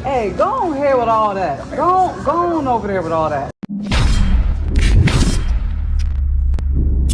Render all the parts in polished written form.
Hey, go on here with all that. Go on over there with all that.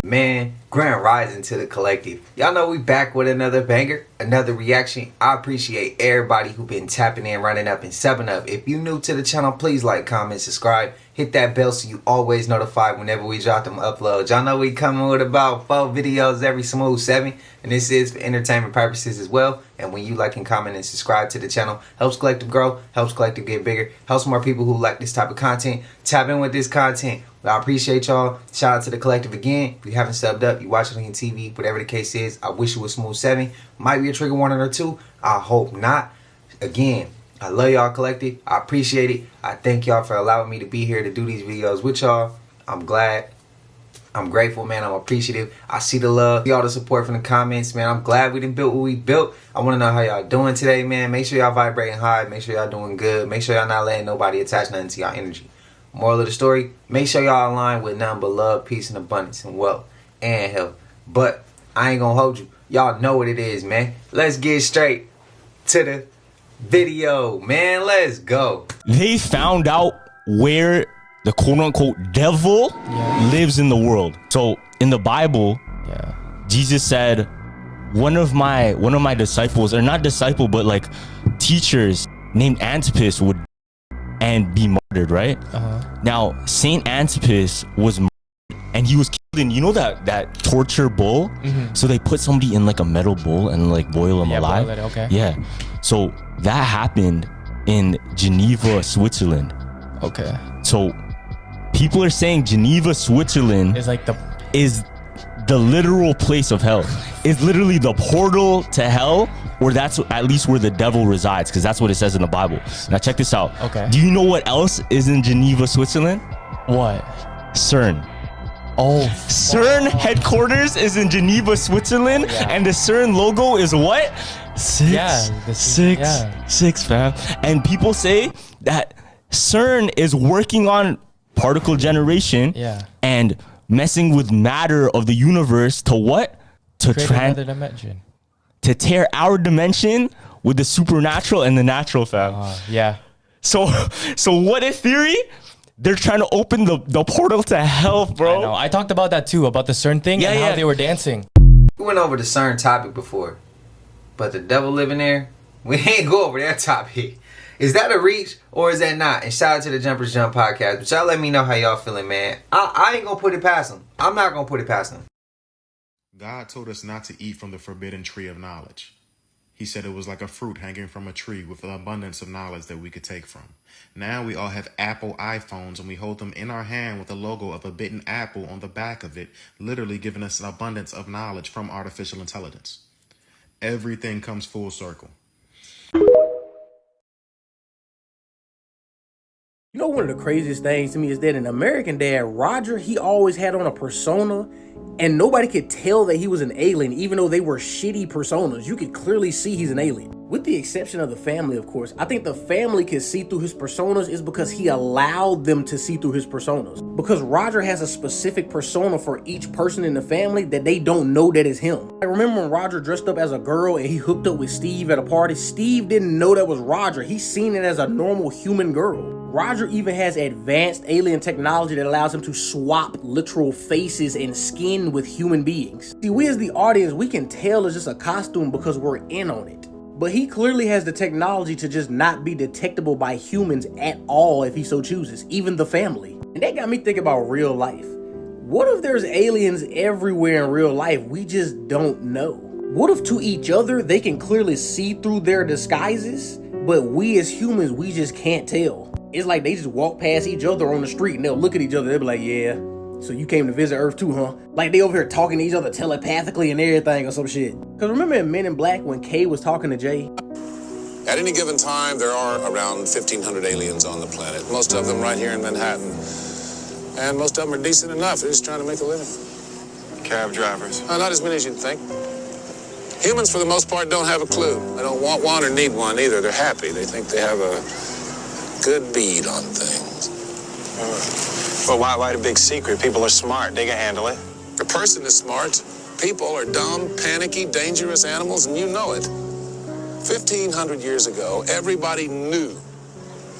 Man, grand rising to the collective. Y'all know we back with another banger, another reaction. I appreciate everybody who been tapping in, running up, and subbing up. If you new to the channel, please like, comment, subscribe. Hit that bell so you always notified whenever we drop them uploads. Y'all know we coming with about 4 videos every smooth 7. And this is for entertainment purposes as well. And when you like and comment and subscribe to the channel, helps Collective grow, helps Collective get bigger, helps more people who like this type of content tap in with this content. I appreciate y'all. Shout out to the Collective again. If you haven't subbed up, you watch it on your TV, whatever the case is, I wish it was smooth 7. Might be a trigger warning or 2. I hope not. Again, I love y'all Collective. I appreciate it. I thank y'all for allowing me to be here to do these videos with y'all. I'm glad. I'm grateful, man. I'm appreciative. I see the love, see all the support from the comments, man. I'm glad we done built what we built. I want to know how y'all doing today, man. Make sure y'all vibrating high. Make sure y'all doing good. Make sure y'all not letting nobody attach nothing to y'all energy. Moral of the story, make sure y'all align with nothing but love, peace, and abundance, and wealth, and health. But I ain't gonna hold you. Y'all know what it is, man. Let's get straight to the video, man. Let's go. They found out where the quote-unquote devil lives in the world. So in the Bible, Jesus said one of my disciples, or not disciple, but like teachers named Antipas would and be martyred, right? Now Saint Antipas was martyred, and he was killed in, you know, that torture bowl. So they put somebody in like a metal bowl and like boil him alive. Boil it, okay. Yeah, so that happened in Geneva, Switzerland. Okay. So people are saying Geneva, Switzerland It's like is the literal place of hell. It's literally the portal to hell, or that's at least where the devil resides, because that's what it says in the Bible. Now check this out. Okay. Do you know what else is in Geneva, Switzerland? what? CERN. Oh, CERN headquarters is in Geneva, Switzerland, and the CERN logo is what? Six, fam. And people say that CERN is working on particle generation and messing with matter of the universe to what? To create another dimension. To tear our dimension with the supernatural and the natural, fam. So what is theory? They're trying to open the portal to hell, bro. I know. I talked about that too, about the CERN thing and how they were dancing. We went over the CERN topic before, but the devil living there, we ain't go over that topic. Is that a reach or is that not? And shout out to the Jumpers Jump podcast. But y'all let me know how y'all feeling, man. I ain't gonna put it past them. I'm not gonna put it past them. God told us not to eat from the forbidden tree of knowledge. He said it was like a fruit hanging from a tree with an abundance of knowledge that we could take from. Now we all have Apple iPhones and we hold them in our hand with the logo of a bitten apple on the back of it, literally giving us an abundance of knowledge from artificial intelligence. Everything comes full circle. You know, one of the craziest things to me is that in American Dad, Roger, he always had on a persona and nobody could tell that he was an alien, even though they were shitty personas. You could clearly see he's an alien. With the exception of the family, of course. I think the family could see through his personas is because he allowed them to see through his personas. Because Roger has a specific persona for each person in the family that they don't know that is him. I remember when Roger dressed up as a girl and he hooked up with Steve at a party. Steve didn't know that was Roger. He seen it as a normal human girl. Roger even has advanced alien technology that allows him to swap literal faces and skin with human beings. See, we as the audience, we can tell it's just a costume because we're in on it. But he clearly has the technology to just not be detectable by humans at all if he so chooses, even the family. And that got me thinking about real life. What if there's aliens everywhere in real life we just don't know? What if to each other they can clearly see through their disguises, but we as humans, we just can't tell? It's like they just walk past each other on the street and they'll look at each other, they'll be like, yeah, so you came to visit Earth too, huh? Like they over here talking to each other telepathically and everything or some shit. Cause remember in Men in Black when Kay was talking to Jay? At any given time, there are around 1,500 aliens on the planet. Most of them right here in Manhattan. And most of them are decent enough. They're just trying to make a living. Cab drivers. Not as many as you'd think. Humans, for the most part, don't have a clue. They don't want one or need one either. They're happy. They think they have a good bead on things. But why the big secret? People are smart. They can handle it. A person is smart. People are dumb, panicky, dangerous animals, and you know it. 1,500 years ago, everybody knew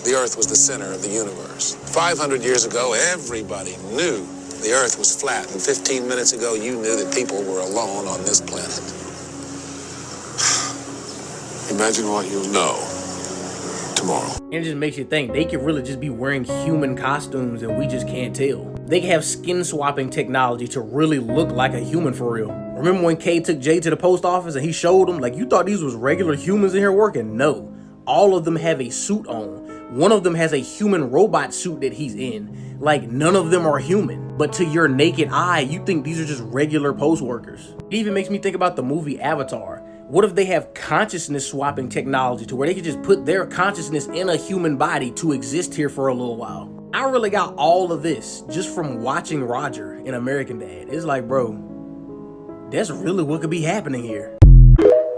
the Earth was the center of the universe. 500 years ago, everybody knew the Earth was flat. And 15 minutes ago, you knew that people were alone on this planet. Imagine what you'll know tomorrow. It just makes you think they could really just be wearing human costumes and we just can't tell. They could have skin swapping technology to really look like a human for real. Remember when Kay took Jay to the post office and he showed them, like, you thought these was regular humans in here working? No. All of them have a suit on. One of them has a human robot suit that he's in. Like, none of them are human. But to your naked eye, you think these are just regular post workers. It even makes me think about the movie Avatar. What if they have consciousness swapping technology to where they could just put their consciousness in a human body to exist here for a little while? I really got all of this just from watching Roger in American Dad. It's like, bro, that's really what could be happening here.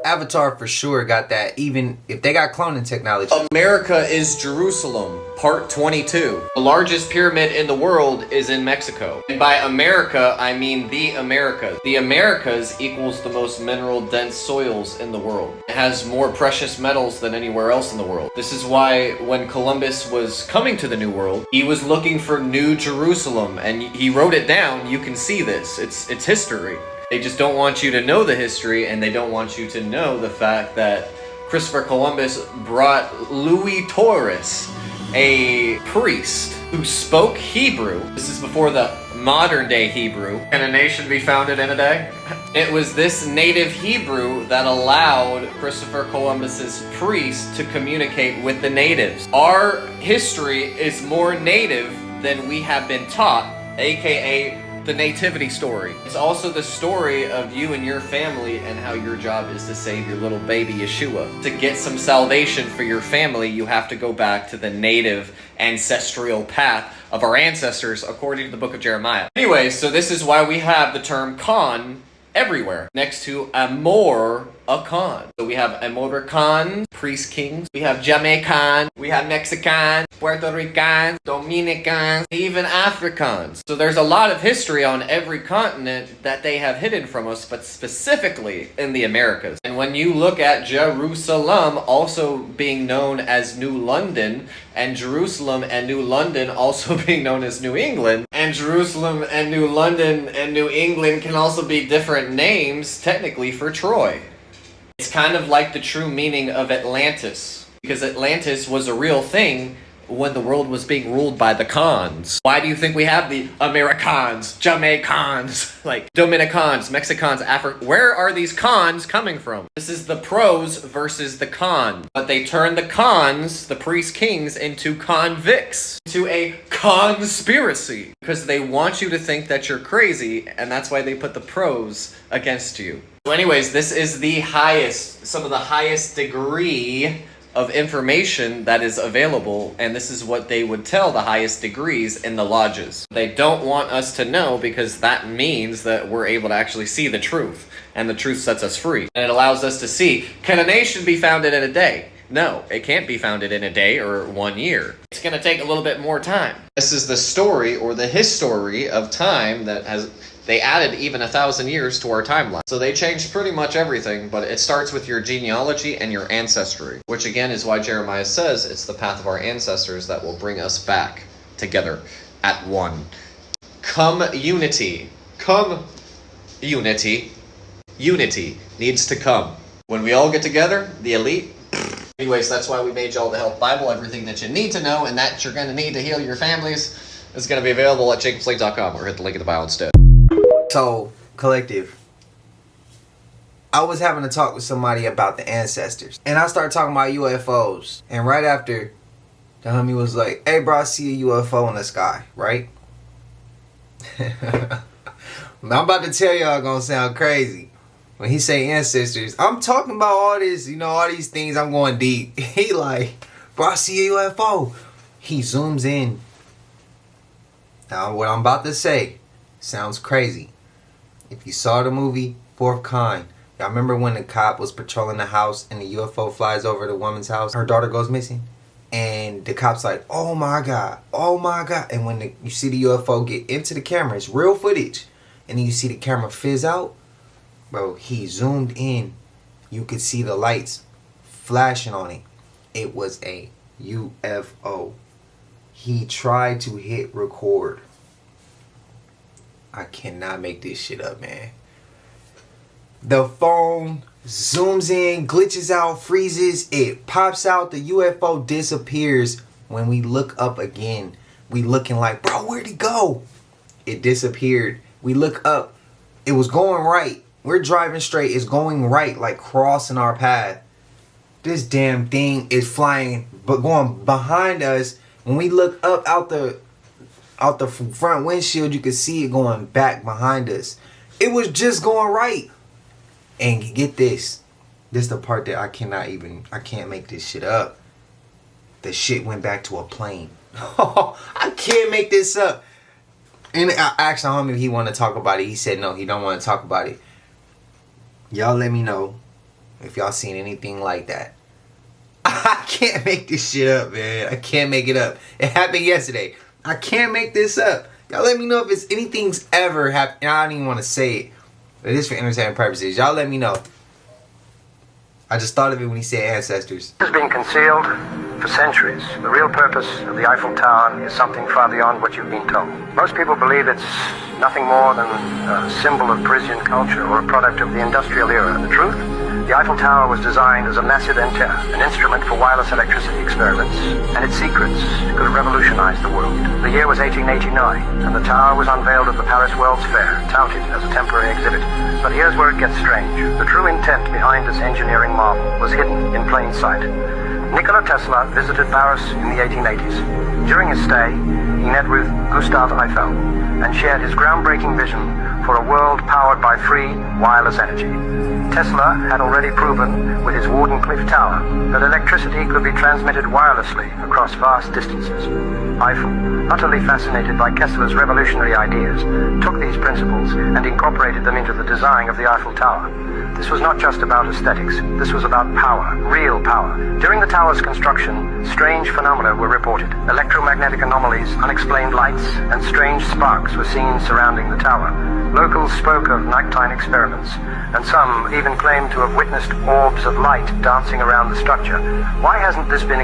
Avatar for sure got that, even if they got cloning technology. America is Jerusalem, part 22. The largest pyramid in the world is in Mexico. And by America, I mean the Americas. The Americas equals the most mineral dense soils in the world. It has more precious metals than anywhere else in the world. This is why when Columbus was coming to the New World, he was looking for New Jerusalem, and he wrote it down. You can see this. It's history. They just don't want you to know the history, and they don't want you to know the fact that Christopher Columbus brought Louis Torres, a priest who spoke Hebrew. This is before the modern day Hebrew. Can a nation be founded in a day? It was this native Hebrew that allowed Christopher Columbus's priest to communicate with the natives. Our history is more native than we have been taught, aka the nativity story. It's also the story of you and your family and how your job is to save your little baby Yeshua. To get some salvation for your family, you have to go back to the native ancestral path of our ancestors according to the book of Jeremiah. Anyway, so this is why we have the term Khan everywhere next to Amor, a Khan. So we have Amoricans, priest kings, we have Jamaican, we have Mexican, Puerto Rican, Dominican, even Africans. So there's a lot of history on every continent that they have hidden from us, but specifically in the Americas. And when you look at Jerusalem also being known as New London, and Jerusalem and New London also being known as New England, and Jerusalem and New London and New England can also be different names technically for Troy. It's kind of like the true meaning of Atlantis, because Atlantis was a real thing when the world was being ruled by the Khans. Why do you think we have the Americans, Jamaicans, like Dominicans, Mexicans, where are these Khans coming from? This is the pros versus the cons. But they turn the cons, the priest kings, into convicts, into a conspiracy, because they want you to think that you're crazy, and that's why they put the pros against you. So anyways, this is the highest, some of the highest degree of information that is available, and this is what they would tell the highest degrees in the lodges. They don't want us to know because that means that we're able to actually see the truth, and the truth sets us free. And it allows us to see, can a nation be founded in a day? No, it can't be founded in a day or 1 year. It's going to take a little bit more time. This is the story or the history of time that has... They added even 1,000 years to our timeline. So they changed pretty much everything, but it starts with your genealogy and your ancestry, which again is why Jeremiah says it's the path of our ancestors that will bring us back together at one. Come unity. Come unity. Unity needs to come. When we all get together, the elite. Anyways, that's why we made y'all the Health Bible. Everything that you need to know and that you're going to need to heal your families is going to be available at jacobslink.com or hit the link in the bio instead. So, collective, I was having a talk with somebody about the ancestors, and I started talking about UFOs, and right after, the homie was like, hey bro, I see a UFO in the sky, right? I'm about to tell y'all gonna sound crazy. When he say ancestors, I'm talking about all this, all these things, I'm going deep. He like, bro, I see a UFO. He zooms in. Now, what I'm about to say sounds crazy. If you saw the movie Fourth Kind, y'all remember when the cop was patrolling the house and the UFO flies over the woman's house? Her daughter goes missing. And the cop's like, oh my God, oh my God. And when you see the UFO get into the camera, it's real footage. And then you see the camera fizz out. Bro, he zoomed in. You could see the lights flashing on it. It was a UFO. He tried to hit record. I cannot make this shit up, man. The phone zooms in, glitches out, freezes, it pops out, the UFO disappears. When we look up again, we looking like, bro, where'd it go? It disappeared. We look up, it was going right. We're driving straight, it's going right, like crossing our path. This damn thing is flying, but going behind us. When we look up out the front windshield, you could see it going back behind us. It was just going right. And get this. This is the part that I can't make this shit up. The shit went back to a plane. I can't make this up. And I asked him if he wanted to talk about it. He said no, he don't want to talk about it. Y'all let me know if y'all seen anything like that. I can't make this shit up, man. I can't make it up. It happened yesterday. I can't make this up. Y'all let me know if it's anything's ever happened. I don't even want to say it. But it is for entertainment purposes. Y'all let me know. I just thought of it when he said ancestors. It has been concealed for centuries. The real purpose of the Eiffel Tower is something far beyond what you've been told. Most people believe it's nothing more than a symbol of Parisian culture or a product of the industrial era. The truth? The Eiffel Tower was designed as a massive antenna, an instrument for wireless electricity experiments, and its secrets could have revolutionized the world. The year was 1889, and the tower was unveiled at the Paris World's Fair, touted as a temporary exhibit. But here's where it gets strange. The true intent behind this engineering marvel was hidden in plain sight. Nikola Tesla visited Paris in the 1880s. During his stay, he met with Gustave Eiffel and shared his groundbreaking vision for a world powered by free, wireless energy. Tesla had already proven with his Wardenclyffe Tower that electricity could be transmitted wirelessly across vast distances. Eiffel, utterly fascinated by Kessler's revolutionary ideas, took these principles and incorporated them into the design of the Eiffel Tower. This was not just about aesthetics, this was about power, real power. During the tower's construction, strange phenomena were reported. Electromagnetic anomalies, unexplained lights, and strange sparks were seen surrounding the tower. Locals spoke of nighttime experiments, and some even claimed to have witnessed orbs of light dancing around the structure. Why hasn't this been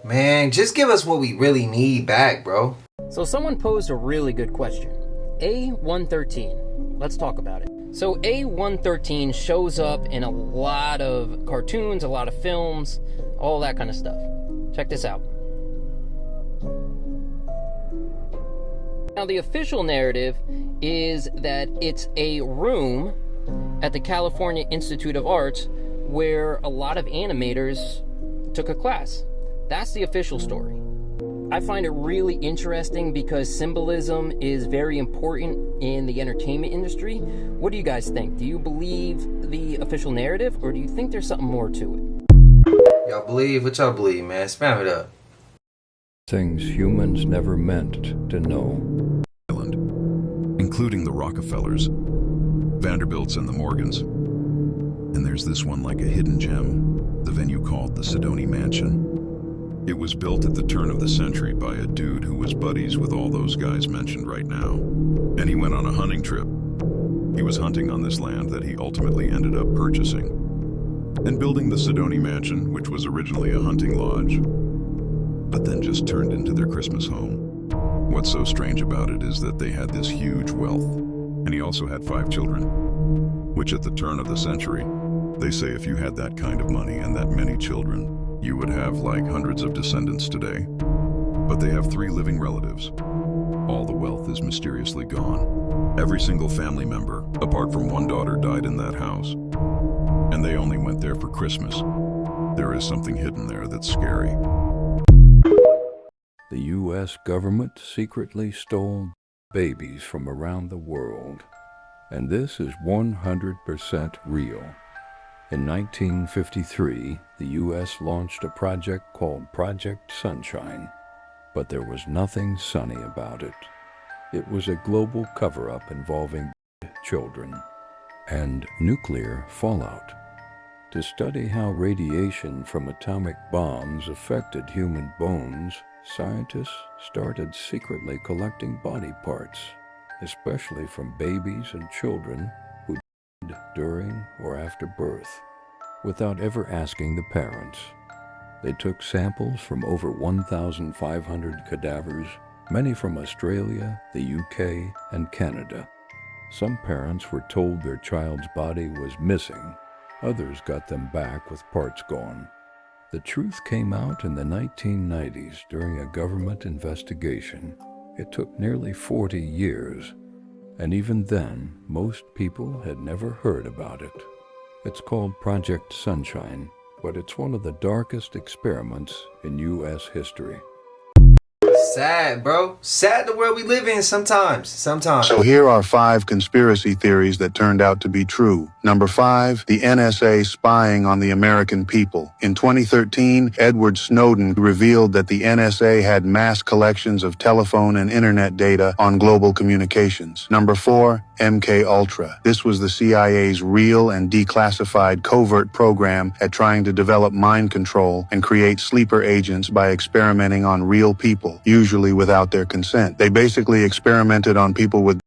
Man, just give us what we really need back, bro. So someone posed a really good question. A113. Let's talk about it. So A113 shows up in a lot of cartoons, a lot of films, all that kind of stuff. Check this out. Now, the official narrative is that it's a room at the California Institute of Arts where a lot of animators took a class. That's the official story. I find it really interesting because symbolism is very important in the entertainment industry. What do you guys think? Do you believe the official narrative, or do you think there's something more to it? Y'all believe what y'all believe, man. Spam it up. Things humans never meant to know. Including the Rockefellers, Vanderbilts, and the Morgans. And there's this one like a hidden gem, the venue called the Sidoni Mansion. It was built at the turn of the century by a dude who was buddies with all those guys mentioned right now. And he went on a hunting trip. He was hunting on this land that he ultimately ended up purchasing and building the Sidoni Mansion, which was originally a hunting lodge, but then just turned into their Christmas home. What's so strange about it is that they had this huge wealth, and he also had 5 children, which at the turn of the century, they say if you had that kind of money and that many children, you would have like hundreds of descendants today. But they have 3 living relatives. All the wealth is mysteriously gone. Every single family member, apart from one daughter, died in that house. And they only went there for Christmas. There is something hidden there that's scary. The U.S. government secretly stole babies from around the world. And this is 100% real. In 1953, the U.S. launched a project called Project Sunshine, but there was nothing sunny about it. It was a global cover-up involving children and nuclear fallout. To study how radiation from atomic bombs affected human bones, scientists started secretly collecting body parts, especially from babies and children who died during or after birth. without ever asking the parents. They took samples from over 1,500 cadavers, many from Australia, the UK, and Canada. Some parents were told their child's body was missing. Others got them back with parts gone. The truth came out in the 1990s during a government investigation. It took nearly 40 years, and even then, most people had never heard about it. It's called Project Sunshine, but it's one of the darkest experiments in U.S. history. Sad, bro. Sad the world we live in sometimes. So here are 5 conspiracy theories that turned out to be true. Number 5, the NSA spying on the American people. In 2013, Edward Snowden revealed that the NSA had mass collections of telephone and internet data on global communications. Number 4, MKUltra. This was the CIA's real and declassified covert program at trying to develop mind control and create sleeper agents by experimenting on real people, usually without their consent. They basically experimented on people with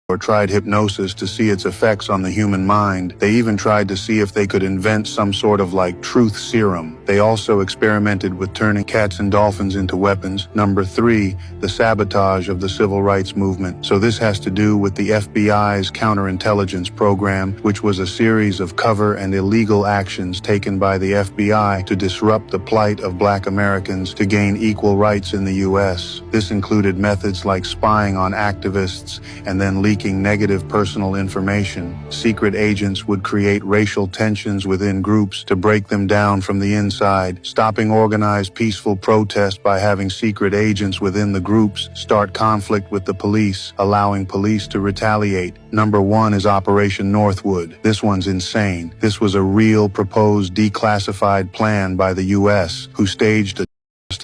or tried hypnosis to see its effects on the human mind. They even tried to see if they could invent some sort of like truth serum. They also experimented with turning cats and dolphins into weapons. Number 3, the sabotage of the civil rights movement. So this has to do with the FBI's counterintelligence program, which was a series of cover and illegal actions taken by the FBI to disrupt the plight of Black Americans to gain equal rights in the U.S. This included methods like spying on activists and then leaking negative personal information. Secret agents would create racial tensions within groups to break them down from the inside, stopping organized peaceful protest by having secret agents within the groups start conflict with the police, allowing police to retaliate. Number 1 is Operation Northwood. This one's insane. This was a real proposed declassified plan by the U.S., who staged a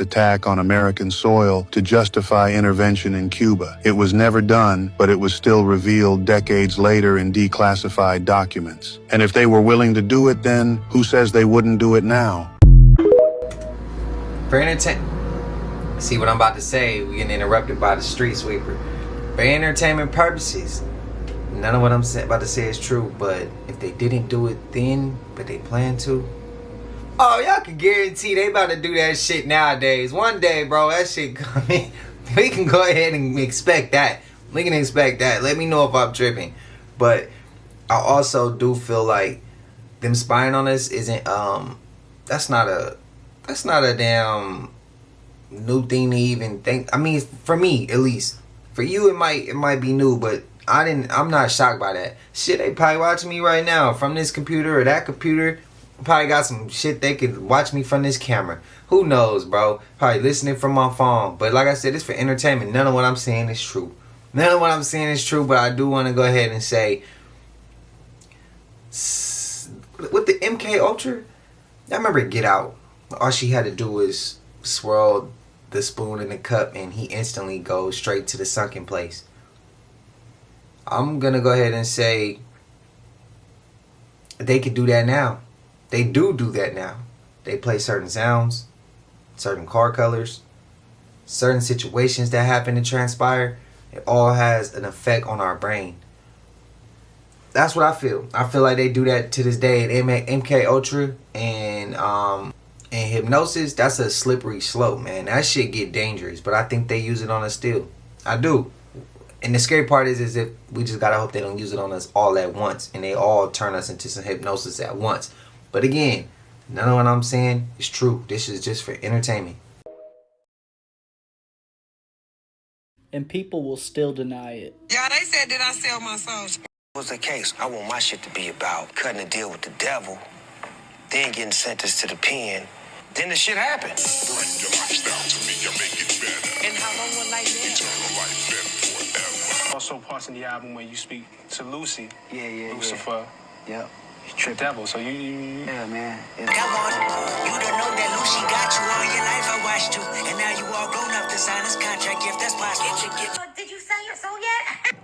attack on American soil to justify intervention in Cuba. It was never done, but it was still revealed decades later in declassified documents. And if they were willing to do it then, who says they wouldn't do it now? For entertainment, see what I'm about to say, we getting interrupted by the street sweeper. For entertainment purposes, none of what I'm about to say is true, but if they didn't do it then, but they plan to, oh, y'all can guarantee they about to do that shit nowadays. One day, bro, that shit coming. We can go ahead and expect that. We can expect that. Let me know if I'm tripping. But I also do feel like them spying on us isn't that's not a damn new thing to even think. I mean, for me at least. For you it might be new, but I'm not shocked by that. Shit, they probably watching me right now from this computer or that computer. Probably got some shit they could watch me from this camera. Who knows, bro? Probably listening from my phone. But like I said, it's for entertainment. None of what I'm saying is true. None of what I'm saying is true, but I do want to go ahead and say, with the MKUltra, I remember Get Out. All she had to do was swirl the spoon in the cup and he instantly goes straight to the sunken place. I'm going to go ahead and say they could do that now. They do that now. They play certain sounds, certain car colors, certain situations that happen to transpire. It all has an effect on our brain. That's what I feel. I feel like they do that to this day at MKUltra and hypnosis. That's a slippery slope, man. That shit get dangerous, but I think they use it on us still. I do. And the scary part is if we just gotta hope they don't use it on us all at once and they all turn us into some hypnosis at once. But again, none of what I'm saying is true. This is just for entertainment. And people will still deny it. Yeah, they said that I sell my soul. What's the case? I want my shit to be about cutting a deal with the devil, then getting sentenced to the pen. Then the shit happens. Bring your lifestyle to me, I make it better. And how long will life live? Eternal life, live forever. Also parts in the album where you speak to Lucy. Yeah. Lucifer. Yep. The devil, so you yeah, man. Yeah. Come on, you don't know that Lucy got you all your life. I watched you, and now you all grown up to sign this contract. If that's possible, did you sell your soul yet?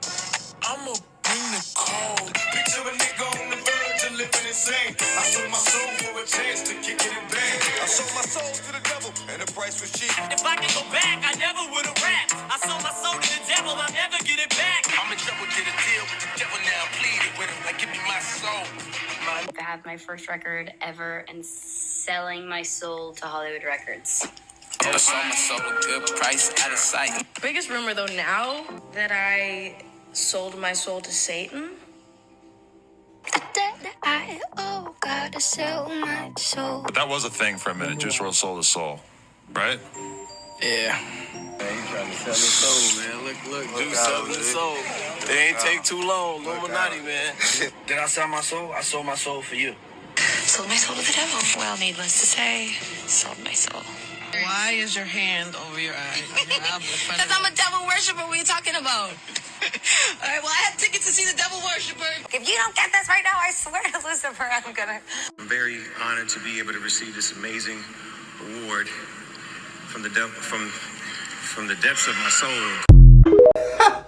I'ma bring the cold. Picture a nigga on the verge of living insane. I sold my soul for a chance to kick it in bang. I sold my soul to the devil, and the price was cheap. If I could go back, I never would have rapped. I sold my soul to the devil, I'll never get it back. I'm in trouble, did a deal with the devil now, pleaded with him like give me my soul. My I had my first record ever and selling my soul to Hollywood Records. I sold my soul a good price out of sight. Biggest rumor though now that I sold my soul to Satan. I gotta sell my soul. But that was a thing for a minute, Juice WRLD soul to soul, right? Yeah. Man, he trying to sell his soul, man. Look, Juice selling his soul. They ain't take too long, Illuminati, man. Did I sell my soul? I sold my soul for you. Sold my soul to the devil. Well, needless to say, sold my soul. Why is your hand over your eye? Because I'm a devil worshiper. What are you talking about? All right, well, I have tickets to see the devil worshiper. If you don't get this right now, I swear to Lucifer, I'm gonna. I'm very honored to be able to receive this amazing award from the from the depths of my soul.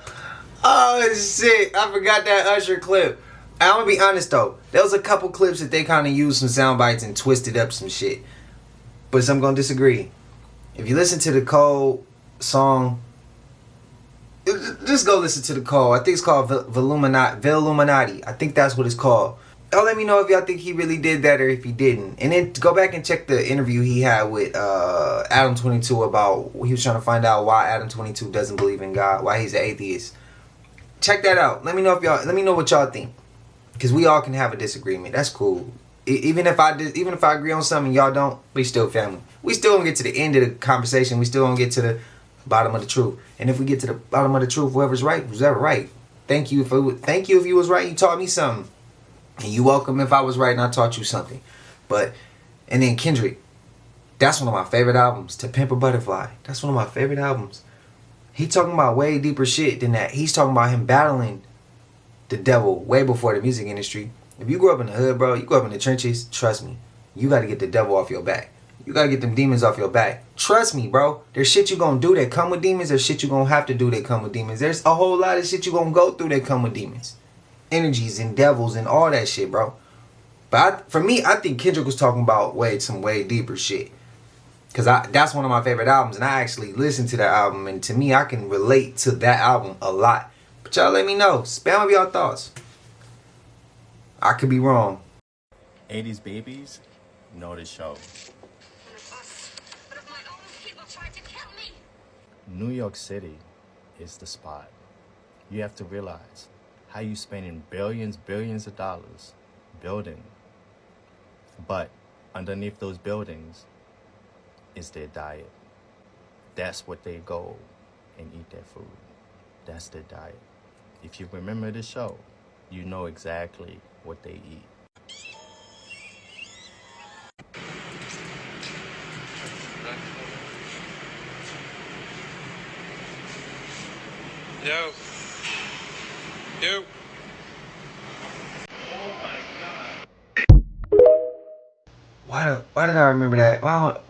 Oh shit, I forgot that Usher clip. I'm gonna be honest though, there was a couple clips that they kind of used some sound bites and twisted up some shit. But some gonna disagree. If you listen to the Cole song, just go listen to the Cole. I think it's called Villuminati. I think that's what it's called. Y'all let me know if y'all think he really did that or if he didn't. And then go back and check the interview he had with Adam 22 about he was trying to find out why Adam 22 doesn't believe in God, why he's an atheist. Check that out. Let me know what y'all think, because we all can have a disagreement. That's cool. Even if I agree on something and y'all don't, we still family. We still don't get to the end of the conversation. We still don't get to the bottom of the truth. And if we get to the bottom of the truth, whoever's right, who's ever right. Thank you if you was right. You taught me something, and you welcome if I was right and I taught you something. And then Kendrick, that's one of my favorite albums. To Pimp a Butterfly, that's one of my favorite albums. He talking about way deeper shit than that. He's talking about him battling the devil way before the music industry. If you grew up in the hood, bro, you grew up in the trenches, trust me, you got to get the devil off your back. You got to get them demons off your back. Trust me, bro. There's shit you going to do that come with demons. There's shit you going to have to do that come with demons. There's a whole lot of shit you going to go through that come with demons. Energies and devils and all that shit, bro. But for me, I think Kendrick was talking about some way deeper shit. Because that's one of my favorite albums. And I actually listened to that album. And to me, I can relate to that album a lot. But y'all let me know. Spam of y'all thoughts. I could be wrong. 80s babies know the show. New York City is the spot. You have to realize how you spending billions of dollars building. But underneath those buildings is their diet. That's what they go and eat their food. That's their diet. If you remember the show, you know exactly what they eat. Yo. Why did I remember that? Wow.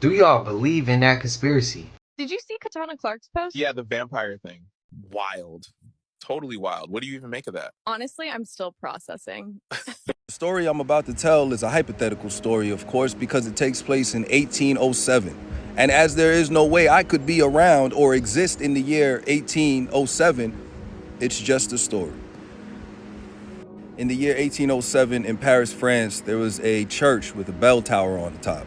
Do y'all believe in that conspiracy? Did you see Katana Clark's post? Yeah, the vampire thing. Wild. Totally wild. What do you even make of that? Honestly, I'm still processing. The story I'm about to tell is a hypothetical story, of course, because it takes place in 1807. And as there is no way I could be around or exist in the year 1807, it's just a story. In the year 1807 in Paris, France, there was a church with a bell tower on the top.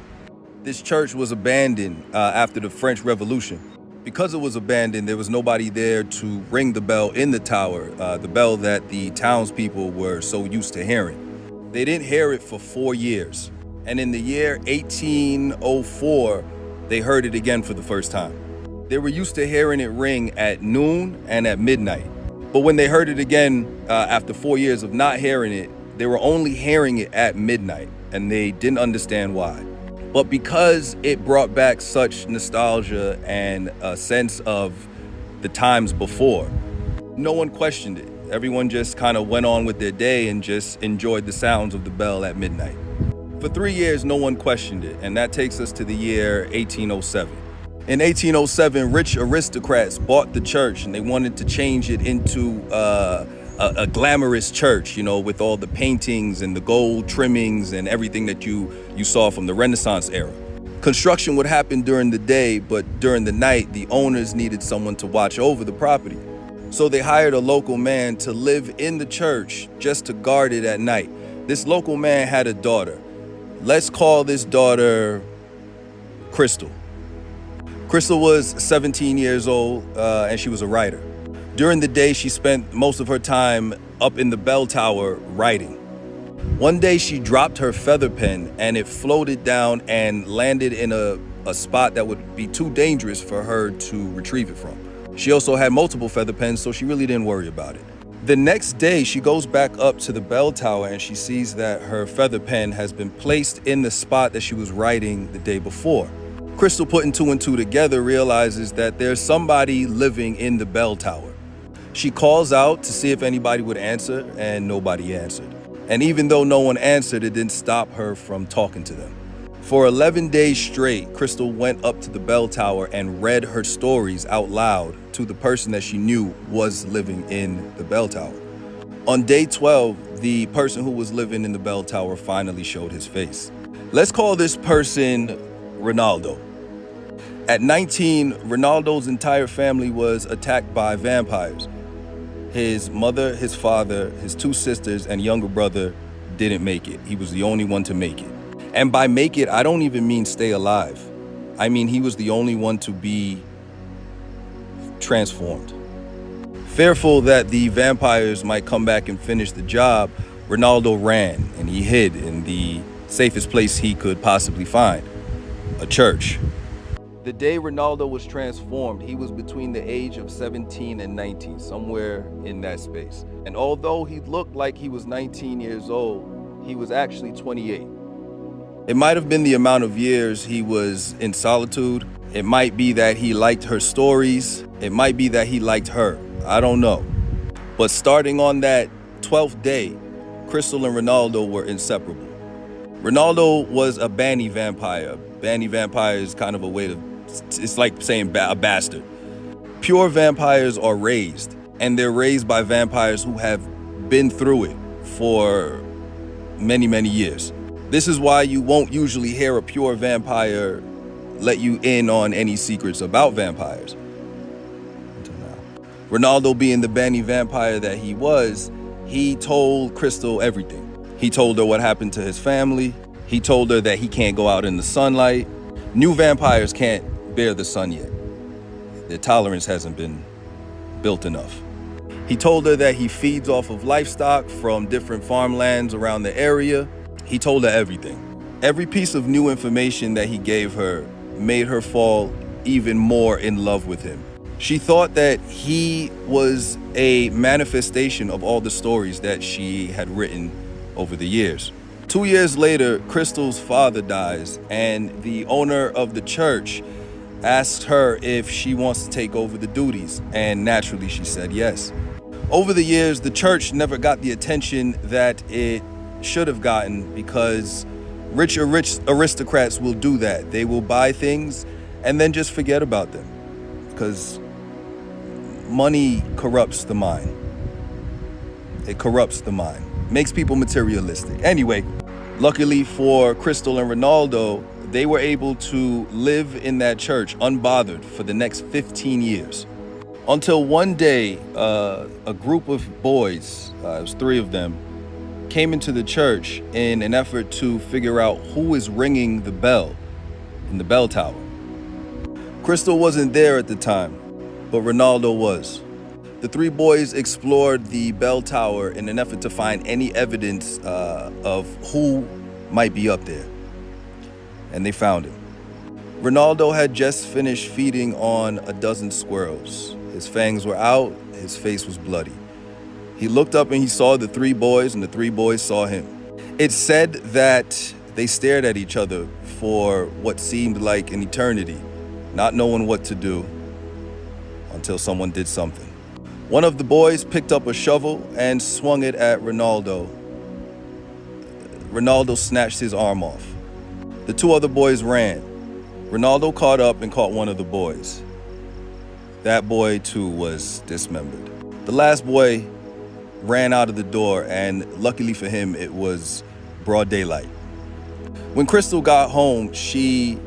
This church was abandoned after the French Revolution. Because it was abandoned, there was nobody there to ring the bell in the tower, the bell that the townspeople were so used to hearing. They didn't hear it for 4 years. And in the year 1804, they heard it again for the first time. They were used to hearing it ring at noon and at midnight. But when they heard it again, after 4 years of not hearing it, they were only hearing it at midnight, and they didn't understand why. But because it brought back such nostalgia and a sense of the times before, no one questioned it. Everyone just kind of went on with their day and just enjoyed the sounds of the bell at midnight. For 3 years, no one questioned it, and that takes us to the year 1807. In 1807, rich aristocrats bought the church, and they wanted to change it into a glamorous church, you know, with all the paintings and the gold trimmings and everything that you saw from the Renaissance era. Construction would happen during the day, but during the night, the owners needed someone to watch over the property. So they hired a local man to live in the church just to guard it at night. This local man had a daughter. Let's call this daughter Crystal. Crystal was 17 years old, and she was a writer. During the day, she spent most of her time up in the bell tower writing. One day, she dropped her feather pen, and it floated down and landed in a spot that would be too dangerous for her to retrieve it from. She also had multiple feather pens, so she really didn't worry about it. The next day, she goes back up to the bell tower, and she sees that her feather pen has been placed in the spot that she was writing the day before. Crystal, putting two and two together, realizes that there's somebody living in the bell tower. She calls out to see if anybody would answer, and nobody answered. And even though no one answered, it didn't stop her from talking to them. For 11 days straight, Crystal went up to the bell tower and read her stories out loud to the person that she knew was living in the bell tower. On day 12, the person who was living in the bell tower finally showed his face. Let's call this person Ronaldo. At 19, Ronaldo's entire family was attacked by vampires. His mother, his father, his two sisters, and younger brother didn't make it. He was the only one to make it. And by make it, I don't even mean stay alive. I mean, he was the only one to be transformed. Fearful that the vampires might come back and finish the job, Ronaldo ran and he hid in the safest place he could possibly find, a church. The day Ronaldo was transformed, he was between the age of 17 and 19, somewhere in that space. And although he looked like he was 19 years old, he was actually 28. It might have been the amount of years he was in solitude. It might be that he liked her stories. It might be that he liked her. I don't know. But starting on that 12th day, Crystal and Ronaldo were inseparable. Ronaldo was a banny vampire. Banny vampire is kind of a way to, it's like saying a bastard. Pure vampires are raised, and they're raised by vampires who have been through it for many, many years. This is why you won't usually hear a pure vampire let you in on any secrets about vampires. Until now. Ronaldo, being the banny vampire that he was, he told Crystal everything. He told her what happened to his family. He told her that he can't go out in the sunlight. New vampires can't bear the sun yet. Their tolerance hasn't been built enough. He told her that he feeds off of livestock from different farmlands around the area. He told her everything. Every piece of new information that he gave her made her fall even more in love with him. She thought that he was a manifestation of all the stories that she had written over the years. 2 years later, Crystal's father dies, and the owner of the church asks her if she wants to take over the duties, and naturally she said yes. Over the years, the church never got the attention that it should have gotten, because rich aristocrats will do that. They will buy things and then just forget about them, because money corrupts the mind. It corrupts the mind, makes people materialistic. Anyway, luckily for Crystal and Ronaldo, they were able to live in that church unbothered for the next 15 years. Until one day, a group of boys, it was 3 of them, came into the church in an effort to figure out who is ringing the bell in the bell tower. Crystal wasn't there at the time, but Ronaldo was. The three boys explored the bell tower in an effort to find any evidence of who might be up there. And they found him. Ronaldo had just finished feeding on a dozen squirrels. His fangs were out, his face was bloody. He looked up and he saw the three boys, and the three boys saw him. It's said that they stared at each other for what seemed like an eternity, not knowing what to do until someone did something. One of the boys picked up a shovel and swung it at Ronaldo. Ronaldo snatched his arm off. The two other boys ran. Ronaldo caught up and caught one of the boys. That boy, too, was dismembered. The last boy ran out of the door, and luckily for him, it was broad daylight. When Crystal got home, she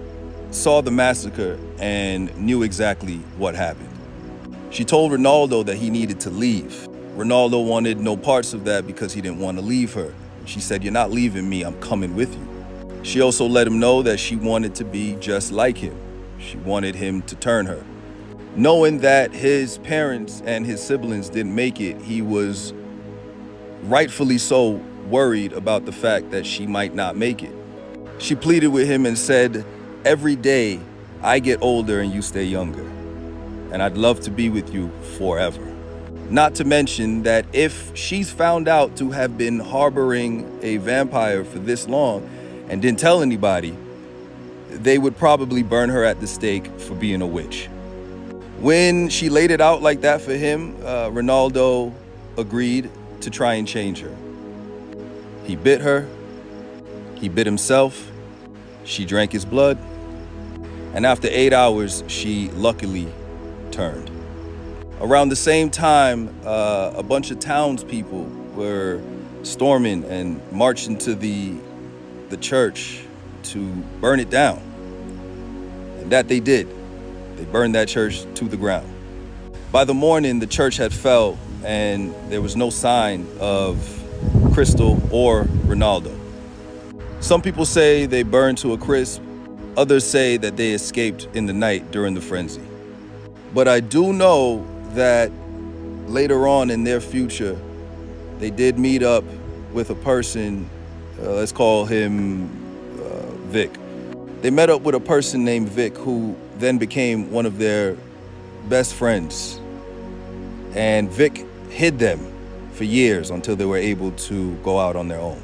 saw the massacre and knew exactly what happened. She told Ronaldo that he needed to leave. Ronaldo wanted no parts of that because he didn't want to leave her. She said, "You're not leaving me, I'm coming with you." She also let him know that she wanted to be just like him. She wanted him to turn her. Knowing that his parents and his siblings didn't make it, he was rightfully so worried about the fact that she might not make it. She pleaded with him and said, "Every day I get older and you stay younger, and I'd love to be with you forever." Not to mention that if she's found out to have been harboring a vampire for this long and didn't tell anybody, they would probably burn her at the stake for being a witch. When she laid it out like that for him, Ronaldo agreed to try and change her. He bit her, he bit himself, she drank his blood, and after 8 hours, she luckily turned. Around the same time, a bunch of townspeople were storming and marching to the church to burn it down. And that they did. They burned that church to the ground. By the morning, the church had fell, and there was no sign of Crystal or Ronaldo. Some people say they burned to a crisp. Others say that they escaped in the night during the frenzy. But I do know that later on in their future, they did meet up with a person, let's call him Vic. They met up with a person named Vic, who then became one of their best friends. And Vic hid them for years until they were able to go out on their own.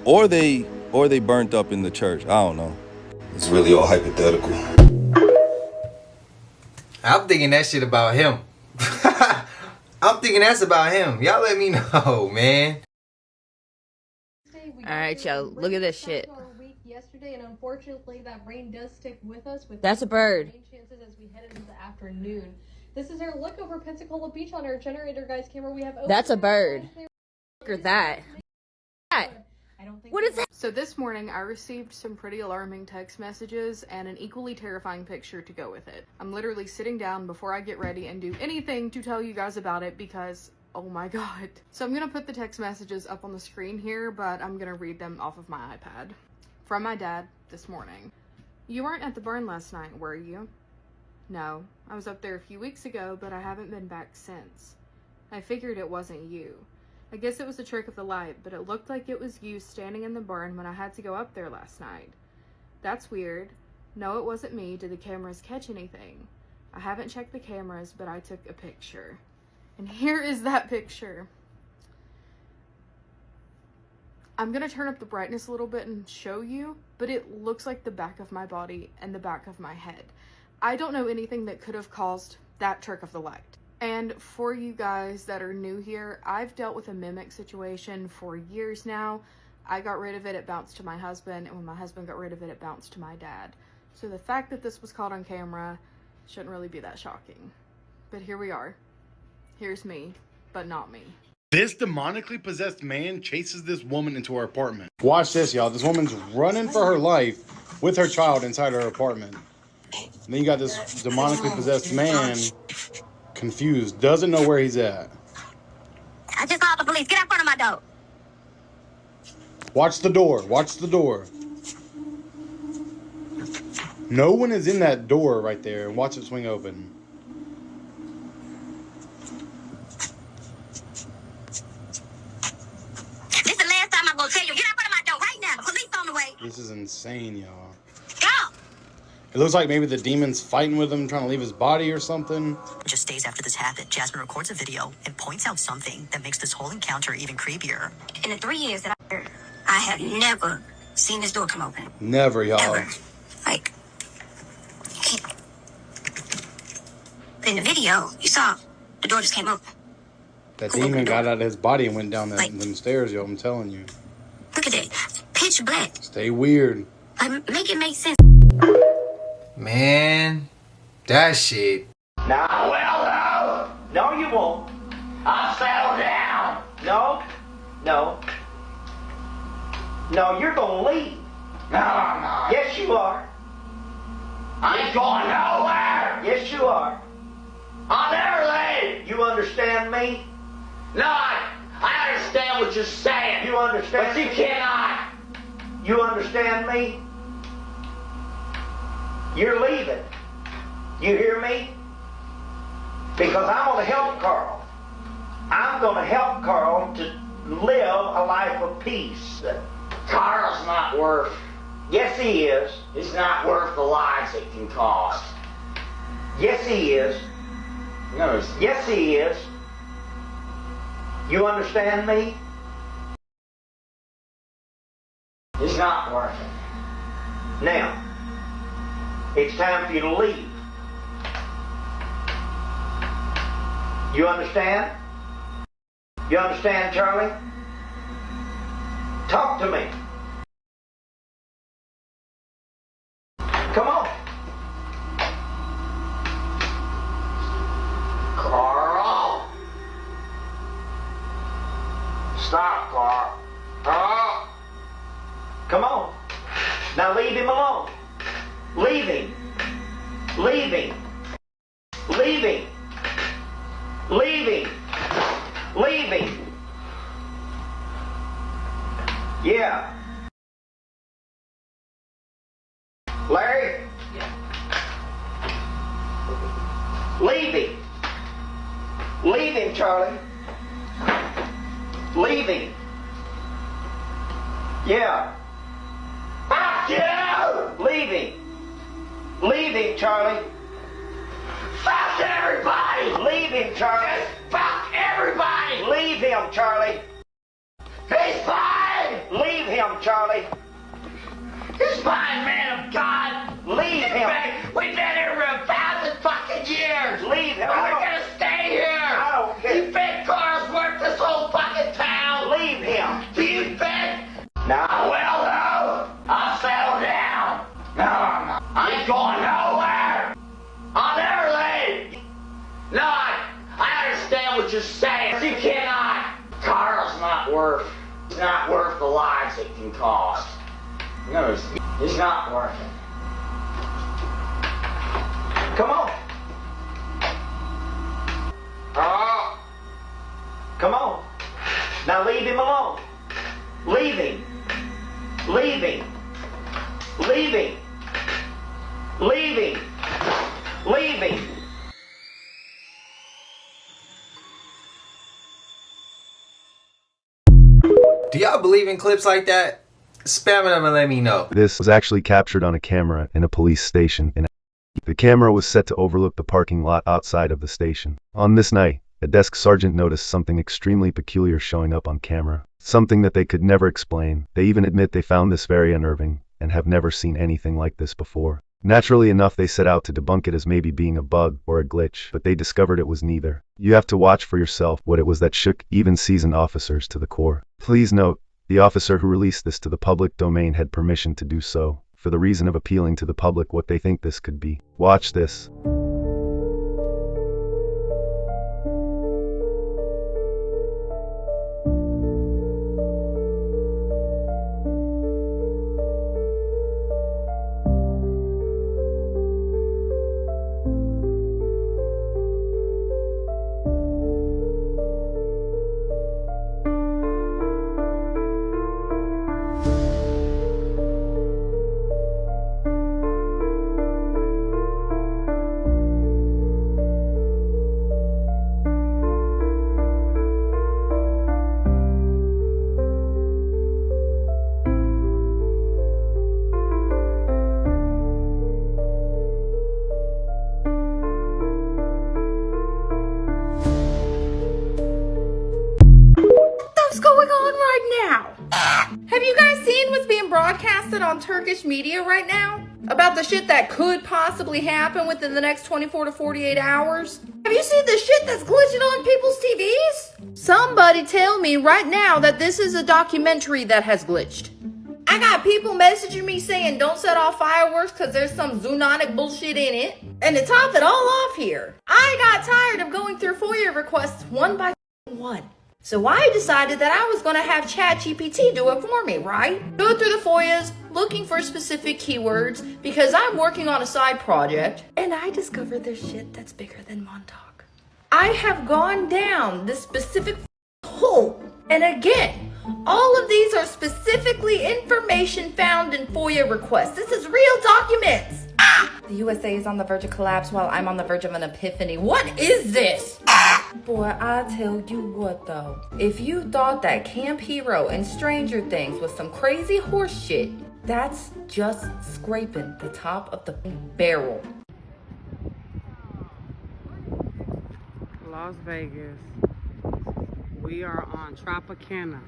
Or they burnt up in the church. I don't know. It's really all hypothetical. I'm thinking that shit about him. I'm thinking that's about him. Y'all let me know, man. Alright, y'all, look at this shit. Yesterday, and unfortunately that rain does stick with us with That's a bird. rain chances as we head into the afternoon. This is our look over Pensacola Beach on our generator guys camera. We have That's a bird. Look at that. What is that? So this morning I received some pretty alarming text messages and an equally terrifying picture to go with it. I'm literally sitting down before I get ready and do anything to tell you guys about it because oh my god. So I'm gonna put the text messages up on the screen here, but I'm gonna read them off of my iPad. From my dad this morning. "You weren't at the barn last night, were you?" "No, I was up there a few weeks ago, but I haven't been back since. I figured it wasn't you. I guess it was a trick of the light, but it looked like it was you standing in the barn when I had to go up there last night. That's weird. No, it wasn't me. Did the cameras catch anything? I haven't checked the cameras, but I took a picture." And here is that picture. I'm gonna turn up the brightness a little bit and show you, but it looks like the back of my body and the back of my head. I don't know anything that could have caused that trick of the light. And for you guys that are new here, I've dealt with a mimic situation for years now. I got rid of it, it bounced to my husband, and when my husband got rid of it, it bounced to my dad. So the fact that this was caught on camera shouldn't really be that shocking. But here we are. Here's me, but not me. This demonically possessed man chases this woman into her apartment. Watch this, y'all. This woman's running for her life with her child inside her apartment. And then you got this demonically possessed man confused, doesn't know where he's at. I just called the police. Get out front of my door. Watch the door. Watch the door. No one is in that door right there. Watch it swing open. gonna tell you, get out of my door right now. The police on the way. This is insane, y'all. Go! It looks like maybe the demon's fighting with him, trying to leave his body or something. Just days after this happened, Jasmine records a video and points out something that makes this whole encounter even creepier. In the 3 years that I have never seen this door come open. Never, y'all. Ever. Like, in the video, you saw the door just came open. That demon got out of his body and went down them stairs, yo. I'm telling you. Look at it. Pitch black. Stay weird. Like, make it make sense. Man, that shit. Now, well, no, you won't. I'll settle down. No, no. No, you're gonna leave. No, I'm not. Yes, you are. I ain't going nowhere. Yes, you are. I'll never leave. You understand me? No, I understand what you're saying. You understand? But you cannot. You understand me? You're leaving. You hear me? Because I'm going to help Carl. I'm going to help Carl to live a life of peace. Carl's not worth. Yes, he is. He's not worth the lives it can cost. Yes, he is. No, yes, he is. You understand me? He's not worth it. Now, it's time for you to leave. You understand? You understand, Charlie? Talk to me. Come on. Carl. Stop, Carl. Carl. Come on. Now leave him alone. Leave him. Leave him. Leave him. Leave him. Leave him. Yeah. Larry? Yeah. Leave him. Leave him, Charlie. Leave him. Yeah. Fuck you! Leave him. Leave him, Charlie. Fuck everybody! Leave him, Charlie. Just fuck everybody! Leave him, Charlie. He's fine! Leave him, Charlie. He's fine, man of God. Leave him. We've been here for 1,000 fucking years. Leave him. We're gonna stay here. I don't care. You think Carl's worth this whole fucking town? Leave him. Do you think? Now, well, no. I'll settle down. No, I'm not. I ain't going nowhere. I'll never leave. No, I understand what you're saying. You cannot. Carl's not worth. He's not worth the lives it can cost. No, he's not worth it. Come on. Oh. Come on. Now leave him alone. Leave him. Leave him. Leave him. Leave him. Leave him. Do y'all believe in clips like that? Spam them and let me know. This was actually captured on a camera in a police station. The camera was set to overlook the parking lot outside of the station. On this night, a desk sergeant noticed something extremely peculiar showing up on camera. Something that they could never explain. They even admit they found this very unnerving and have never seen anything like this before. Naturally enough, they set out to debunk it as maybe being a bug or a glitch, but they discovered it was neither. You have to watch for yourself what it was that shook even seasoned officers to the core. Please note, the officer who released this to the public domain had permission to do so, for the reason of appealing to the public what they think this could be. Watch this. now. Have you guys seen what's being broadcasted on Turkish media right now? About the shit that could possibly happen within the next 24 to 48 hours? Have you seen the shit that's glitching on people's TVs? Somebody tell me right now that this is a documentary that has glitched. I got people messaging me saying don't set off fireworks because there's some zoonotic bullshit in it. And to top it all off here, I got tired of going through FOIA requests one by one. So I decided that I was going to have ChatGPT do it for me, right? Go through the FOIAs, looking for specific keywords, because I'm working on a side project, and I discovered there's shit that's bigger than Montauk. I have gone down this specific hole, and again, all of these are specifically information found in FOIA requests. This is real documents. The USA is on the verge of collapse while I'm on the verge of an epiphany. What is this? Boy, I tell you what though. If you thought that Camp Hero and Stranger Things was some crazy horse shit, that's just scraping the top of the barrel. Las Vegas. We are on Tropicana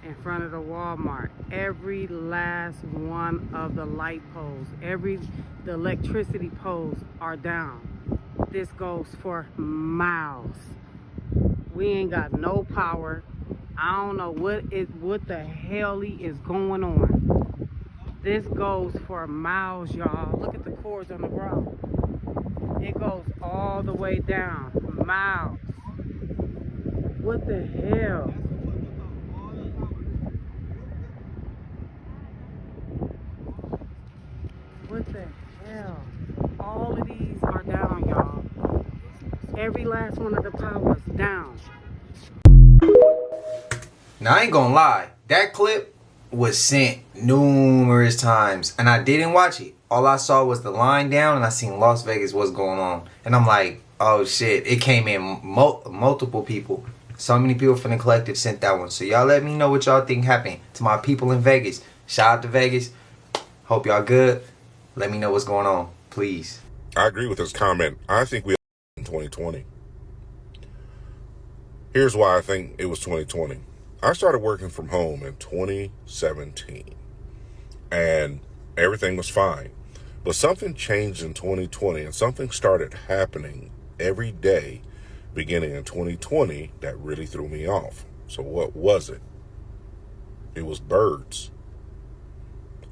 in front of the Walmart. Every last one of the light poles, the electricity poles are down. This goes for miles. We ain't got no power. I don't know what the hell is going on. This goes for miles, y'all. Look at the cords on the ground. It goes all the way down, miles. What the hell? What the hell? All of these are down, y'all. Every last one of the powers down. Now I ain't gonna lie, that clip was sent numerous times and I didn't watch it. All I saw was the line down and I seen Las Vegas, what's going on. And I'm like, oh shit, it came in multiple people. So many people from the collective sent that one. So y'all let me know what y'all think happened to my people in Vegas. Shout out to Vegas. Hope y'all good. Let me know what's going on, please. I agree with his comment. I think we in 2020. Here's why I think it was 2020. I started working from home in 2017 and everything was fine. But something changed in 2020 and something started happening every day beginning in 2020 that really threw me off. So what was it? It was birds.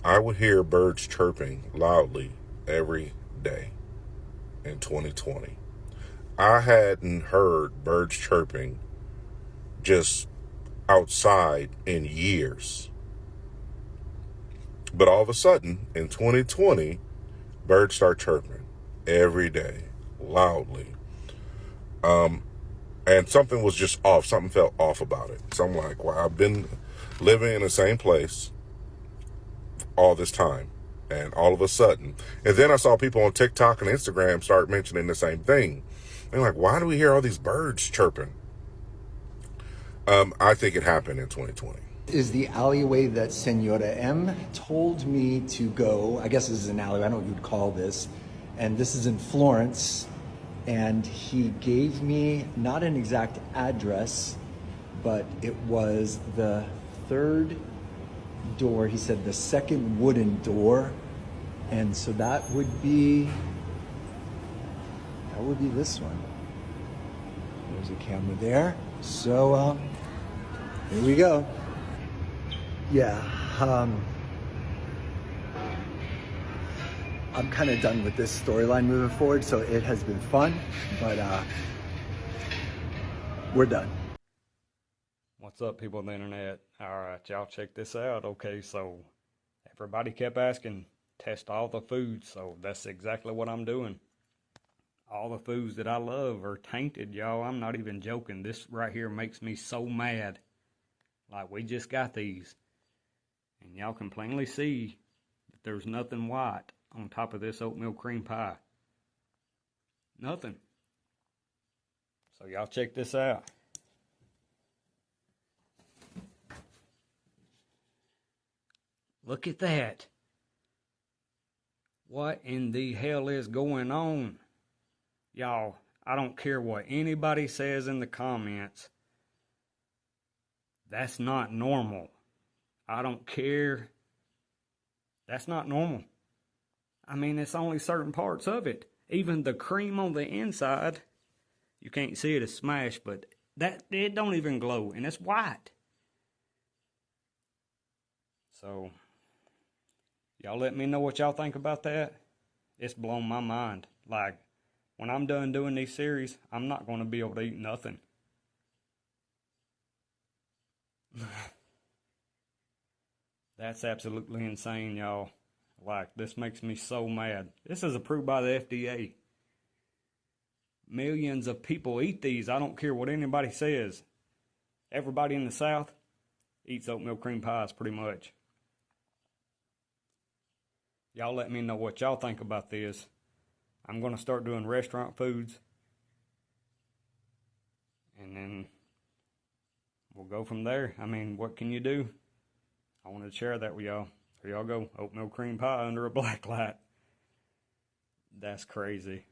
I would hear birds chirping loudly every day in 2020. I hadn't heard birds chirping just outside in years. But all of a sudden, in 2020, birds start chirping every day, loudly. And something was just off. Something felt off about it. So I'm like, well, I've been living in the same place all this time. And all of a sudden, and then I saw people on TikTok and Instagram start mentioning the same thing. They're like, why do we hear all these birds chirping? I think it happened in 2020. Is the alleyway that Senora M told me to go. I guess this is an alleyway, I don't know what you'd call this. And this is in Florence. And he gave me not an exact address, but it was the third door. He said the second wooden door. And so that would be this one. There's a camera there. So here we go. Yeah, I'm kind of done with this storyline moving forward, so it has been fun, but we're done. What's up, people on the internet? All right, y'all check this out. Okay, so everybody kept asking, test all the foods, so that's exactly what I'm doing. All the foods that I love are tainted, y'all. I'm not even joking. This right here makes me so mad. Like, we just got these. And y'all can plainly see that there's nothing white on top of this oatmeal cream pie. Nothing. So y'all check this out. Look at that. What in the hell is going on? Y'all, I don't care what anybody says in the comments. That's not normal. I don't care. That's not normal. I mean, it's only certain parts of it. Even the cream on the inside, you can't see it, it's smashed, but it don't even glow, and it's white. So, y'all let me know what y'all think about that. It's blown my mind. Like, when I'm done doing these series, I'm not going to be able to eat nothing. That's absolutely insane, y'all. Like, this makes me so mad. This is approved by the FDA. Millions of people eat these. I don't care what anybody says. Everybody in the South eats oatmeal cream pies pretty much. Y'all let me know what y'all think about this. I'm going to start doing restaurant foods. And then we'll go from there. I mean, what can you do? I wanted to share that with y'all. Here y'all go. Oatmeal cream pie under a black light. That's crazy.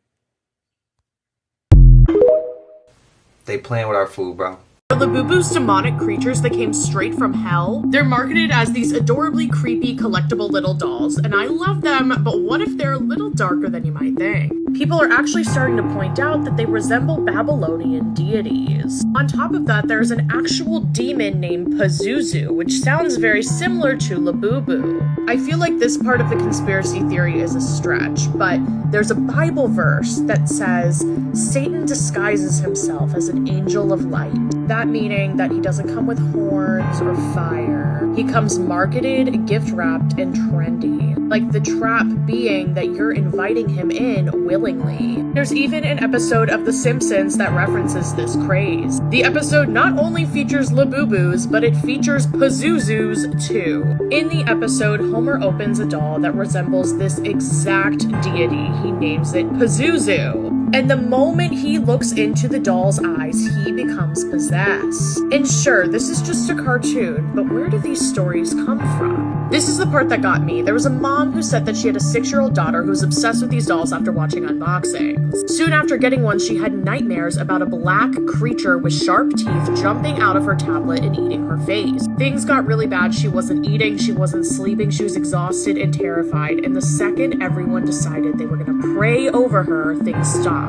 They playing with our food, bro. Labubu's demonic creatures that came straight from hell. They're marketed as these adorably creepy collectible little dolls, and I love them, but what if they're a little darker than you might think? People are actually starting to point out that they resemble Babylonian deities. On top of that, there's an actual demon named Pazuzu, which sounds very similar to Labubu. I feel like this part of the conspiracy theory is a stretch, but there's a Bible verse that says, Satan disguises himself as an angel of light. That meaning that he doesn't come with horns or fire. He comes marketed, gift-wrapped, and trendy. Like the trap being that you're inviting him in willingly. There's even an episode of The Simpsons that references this craze. The episode not only features Labubus, but it features Pazuzus too. In the episode, Homer opens a doll that resembles this exact deity. He names it Pazuzu. And the moment he looks into the doll's eyes, he becomes possessed. And sure, this is just a cartoon, but where do these stories come from? This is the part that got me. There was a mom who said that she had a 6-year-old daughter who was obsessed with these dolls after watching unboxings. Soon after getting one, she had nightmares about a black creature with sharp teeth jumping out of her tablet and eating her face. Things got really bad. She wasn't eating, she wasn't sleeping, she was exhausted and terrified. And the second everyone decided they were gonna pray over her, things stopped.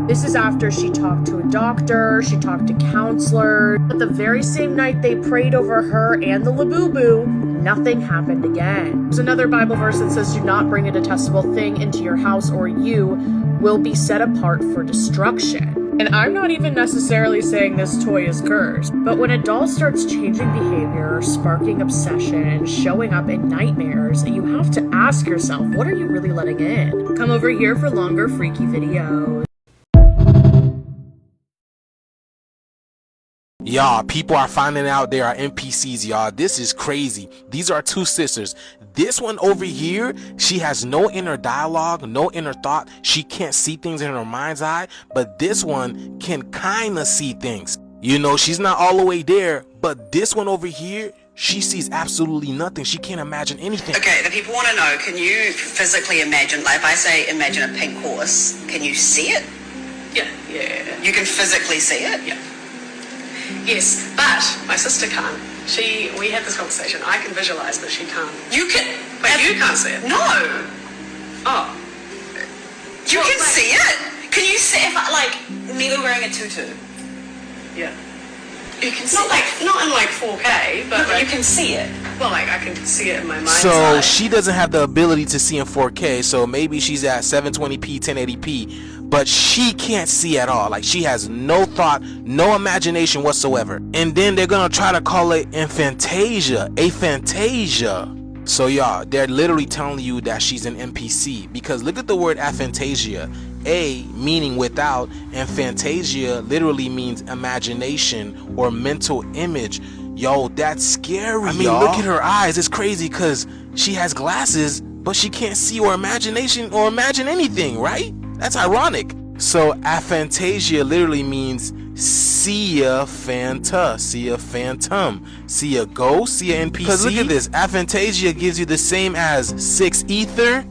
This is after she talked to a doctor, she talked to counselors, but the very same night they prayed over her and the Labubu, nothing happened again. There's another Bible verse that says, do not bring a detestable thing into your house or you will be set apart for destruction. And I'm not even necessarily saying this toy is cursed, but when a doll starts changing behavior, sparking obsession, showing up in nightmares, you have to ask yourself, what are you really letting in? Come over here for longer freaky videos. Y'all, people are finding out there are NPCs, y'all. This is crazy. These are two sisters. This one over here, she has no inner dialogue, no inner thought. She can't see things in her mind's eye, but this one can kind of see things. You know, she's not all the way there, but this one over here, she sees absolutely nothing. She can't imagine anything. Okay, the people want to know, can you physically imagine, like if I say imagine a pink horse, can you see it? Yeah. You can physically see it? Yeah. Yes, but my sister can't. We had this conversation. I can visualize, but she can't. You can... But you can't see it. No! Oh. You can see it? Can you see if me wearing a tutu? Yeah. You can see it? Not in 4K, but you can see it. Well, I can see it in my mind's So eye. she doesn't have the ability to see in 4K, so maybe she's at 720p, 1080p, but she can't see at all. Like, she has no thought, no imagination whatsoever. And then they're gonna try to call it Aphantasia. So y'all, they're literally telling you that she's an NPC, because look at the word Aphantasia. A meaning without, and Fantasia literally means imagination or mental image. Yo, that's scary. I mean, look at her eyes. It's crazy because she has glasses, but she can't see or imagine anything, right? That's ironic. So Aphantasia literally means see a phantom, see a ghost, see a NPC. Because look at this, Aphantasia gives you the same as 6 ether,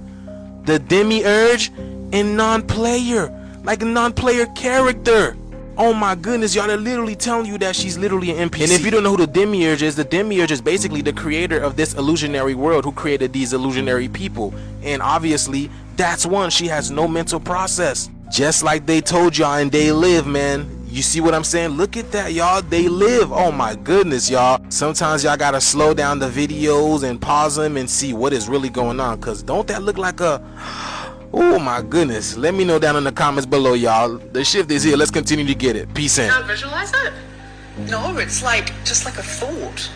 the demiurge, and non-player, like a non-player character. Oh my goodness, y'all, they're literally telling you that she's literally an NPC. And if you don't know who the Demiurge is, the Demiurge is basically the creator of this illusionary world who created these illusionary people. And obviously, that's one, she has no mental process. Just like they told y'all in They Live, man. You see what I'm saying? Look at that, y'all. They live. Oh my goodness, y'all. Sometimes y'all gotta slow down the videos and pause them and see what is really going on. Cause don't that look like a... Oh my goodness. Let me know down in the comments below, y'all. The shift is here. Let's continue to get it. Peace in. Can't visualize it? No, it's like just like a thought.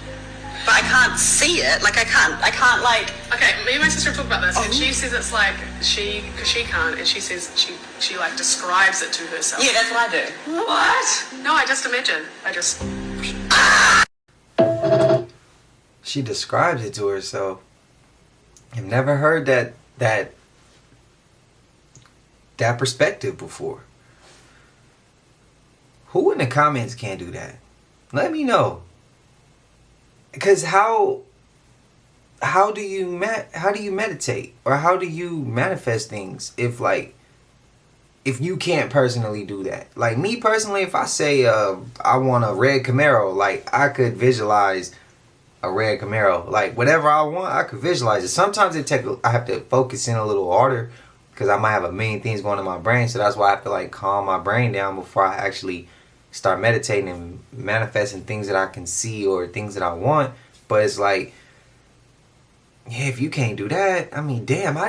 But I can't see it. Like I can't like. Okay, me and my sister talk about this, and she says it's like because she can't, and she says she like describes it to herself. Yeah, that's what I do. What? No, I just imagine. She describes it to herself. I've never heard that perspective before. Who in the comments can't do that? Let me know. Because how do you meditate, or how do you manifest things if you can't personally do that? Like me personally, if I say I want a red Camaro, like I could visualize a red Camaro. Like whatever I want, I could visualize it. Sometimes I have to focus in a little harder because I might have a million things going in my brain. So that's why I have to like calm my brain down before I actually start meditating and manifesting things that I can see or things that I want. But it's like, yeah, if you can't do that, I mean, damn, when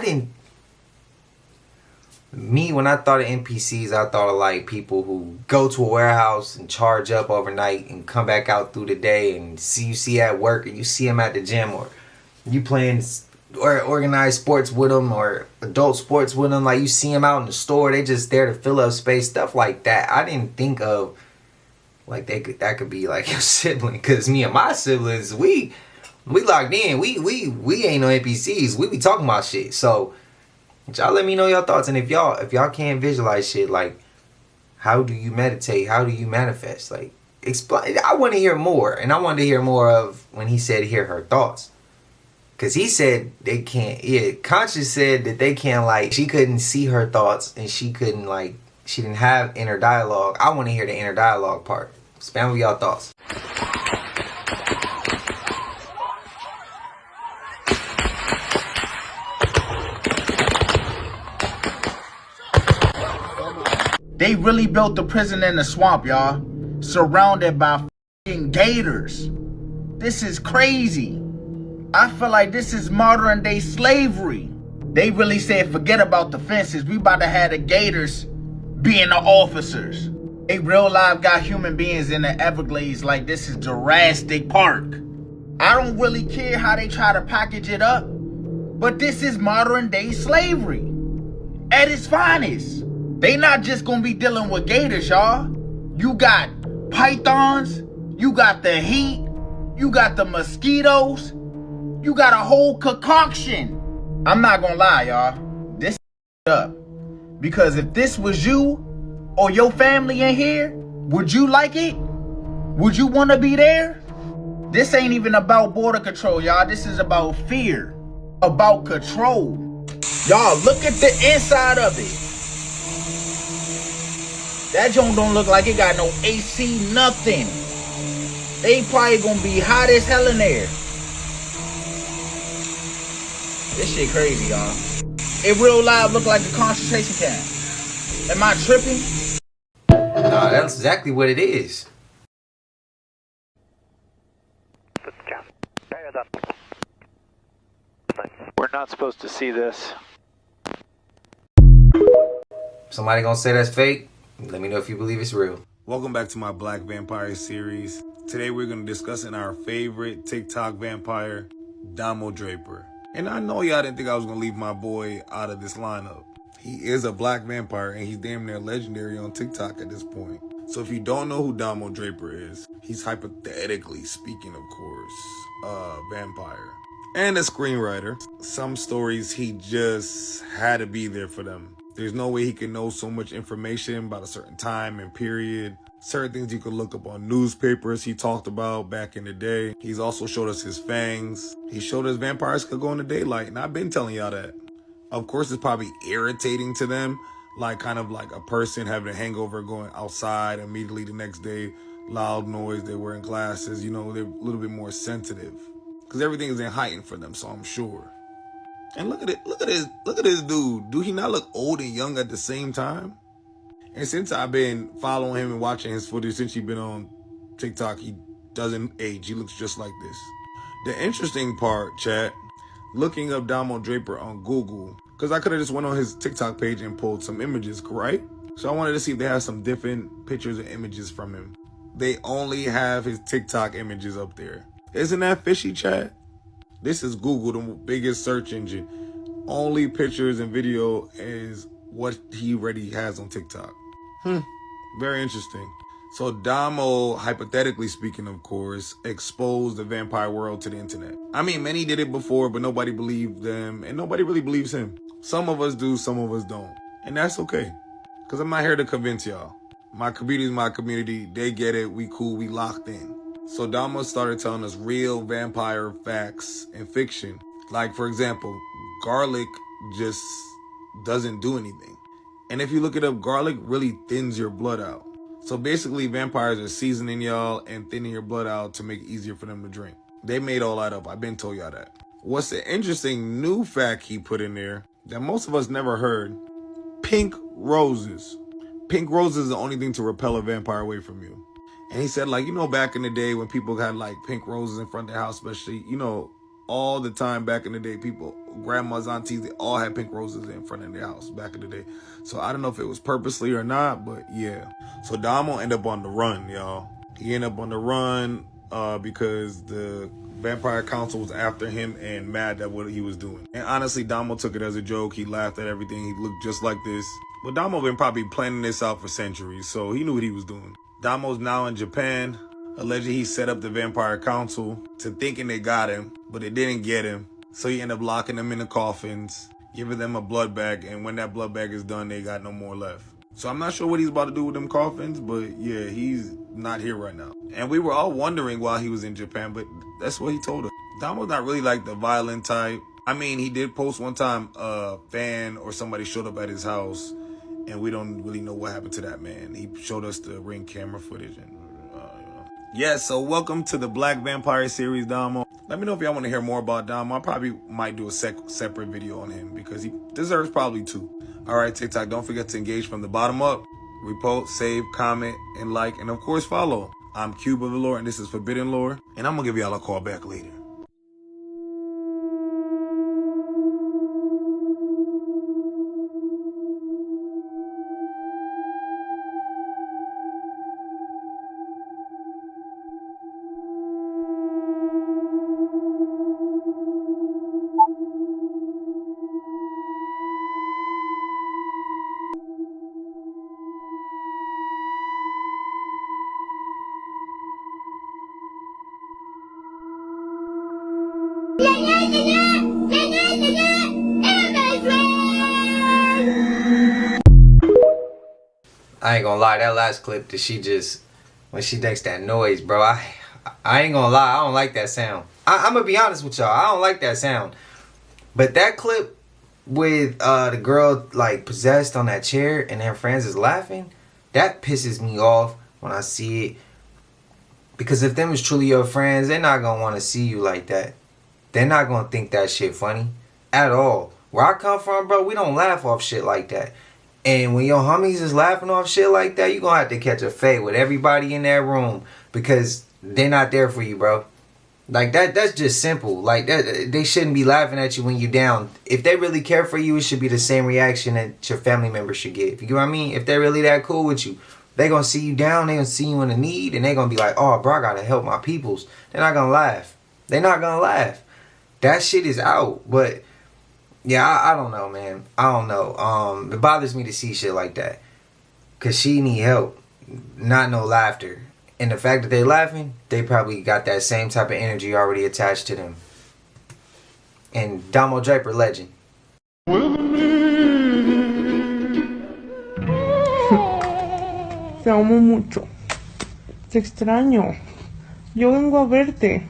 I thought of NPCs, I thought of like people who go to a warehouse and charge up overnight and come back out through the day, and you see at work, or you see them at the gym, or you playing or organized sports with them, or adult sports with them. Like you see them out in the store, they just there to fill up space, stuff like that. I didn't think of like that could be like your sibling, because me and my siblings, we locked in. We ain't no NPCs. We be talking about shit. So y'all let me know your thoughts, and if y'all can't visualize shit, like how do you meditate? How do you manifest? Like explain. I want to hear more, and I wanted to hear more of when he said hear her thoughts. Because he said they can't, Conscious said that they can't, like, she couldn't see her thoughts, and she couldn't, like, she didn't have inner dialogue. I want to hear the inner dialogue part. Spam with y'all thoughts. They really built the prison in the swamp, y'all. Surrounded by f***ing gators. This is crazy. I feel like this is modern day slavery. They really said forget about the fences. We about to have the gators being the officers. They real life got human beings in the Everglades like this is Jurassic Park. I don't really care how they try to package it up, but this is modern day slavery at its finest. They not just gonna be dealing with gators, y'all. You got pythons, you got the heat, you got the mosquitoes. You got a whole concoction. I'm not gonna lie, y'all. This is up. Because if this was you or your family in here, would you like it? Would you want to be there? This ain't even about border control, y'all. This is about fear. About control. Y'all, look at the inside of it. That joint don't look like it got no AC, nothing. They probably gonna be hot as hell in there. This shit crazy, y'all. In real life, look like a concentration camp. Am I tripping? Nah, that's exactly what it is. We're not supposed to see this. Somebody gonna say that's fake? Let me know if you believe it's real. Welcome back to my Black Vampire series. Today we're going to discuss our favorite TikTok vampire, Donald Draper. And I know y'all didn't think I was going to leave my boy out of this lineup. He is a black vampire and he's damn near legendary on TikTok at this point. So if you don't know who Donald Draper is, he's hypothetically speaking, of course, a vampire and a screenwriter. Some stories he just had to be there for them. There's no way he can know so much information about a certain time and period. Certain things you could look up on newspapers he talked about back in the day. He's also showed us his fangs. He showed us vampires could go in the daylight, and I've been telling y'all that. Of course, it's probably irritating to them. like kind of like a person having a hangover going outside immediately the next day, loud noise, they're wearing glasses, you know, they're a little bit more sensitive because everything is in heightened for them, so I'm sure. And look at this dude. Do he not look old and young at the same time? And since I've been following him and watching his footage since he's been on TikTok, he doesn't age. He looks just like this. The interesting part, chat, looking up Donald Draper on Google, because I could have just went on his TikTok page and pulled some images, right? So I wanted to see if they have some different pictures and images from him. They only have his TikTok images up there. Isn't that fishy, chat? This is Google, the biggest search engine. Only pictures and video is what he already has on TikTok. Very interesting. So Damo, hypothetically speaking, of course, exposed the vampire world to the internet. I mean, many did it before, but nobody believed them, and nobody really believes him. Some of us do, some of us don't. And that's okay, because I'm not here to convince y'all. My community is my community. They get it. We cool. We locked in. So Damo started telling us real vampire facts and fiction. Like, for example, garlic just doesn't do anything. And if you look it up, garlic really thins your blood out. So basically, vampires are seasoning y'all and thinning your blood out to make it easier for them to drink. They made all that up. I've been told y'all that. What's the interesting new fact he put in there that most of us never heard? Pink roses. Pink roses is the only thing to repel a vampire away from you. And he said, like, you know, back in the day when people had like pink roses in front of their house, especially, you know, all the time back in the day, people, grandmas, aunties, they all had pink roses in front of their house back in the day. So I don't know if it was purposely or not, but yeah. So Damo ended up on the run, y'all. He ended up on the run because the Vampire Council was after him and mad at what he was doing. And honestly, Damo took it as a joke. He laughed at everything. He looked just like this. But Damo been probably planning this out for centuries, so he knew what he was doing. Damo's now in Japan. Allegedly, he set up the Vampire Council to thinking they got him, but it didn't get him. So he ended up locking them in the coffins, giving them a blood bag, and when that blood bag is done, they got no more left. So I'm not sure what he's about to do with them coffins, but yeah, he's not here right now. And we were all wondering why he was in Japan, but that's what he told us. Damo's not really like the violent type. I mean, he did post one time a fan or somebody showed up at his house, and we don't really know what happened to that man. He showed us the Ring camera footage. And yeah, so welcome to the Black Vampire series, Damo. Let me know if y'all want to hear more about Damo. I probably might do a separate video on him because he deserves probably two. All right, TikTok, don't forget to engage from the bottom up. Repost, save, comment, and like, and of course follow. I'm Cube of the Lore, and this is Forbidden Lore, and I'm going to give y'all a call back later. I ain't gonna lie, that last clip that she just, when she makes that noise, bro, I ain't gonna lie, I don't like that sound. I'm gonna be honest with y'all, I don't like that sound. But that clip with the girl like possessed on that chair and her friends is laughing, that pisses me off when I see it. Because if them is truly your friends, they're not gonna want to see you like that. They're not gonna think that shit funny at all. Where I come from, bro, we don't laugh off shit like that. And when your homies is laughing off shit like that, you gonna have to catch a fade with everybody in that room because they're not there for you, bro. Like that's just simple. Like that, they shouldn't be laughing at you when you're down. If they really care for you, it should be the same reaction that your family members should give. You get what I mean? If they're really that cool with you, they gonna see you down, they gonna see you in a need, and they gonna be like, oh, bro, I gotta help my peoples. They're not gonna laugh. They're not gonna laugh. That shit is out. But yeah, I don't know, man. I don't know. It bothers me to see shit like that. Cause she need help, not no laughter. And the fact that they laughing, they probably got that same type of energy already attached to them. And Donald Draper, legend. Te amo mucho. Te extraño. Yo vengo a verte.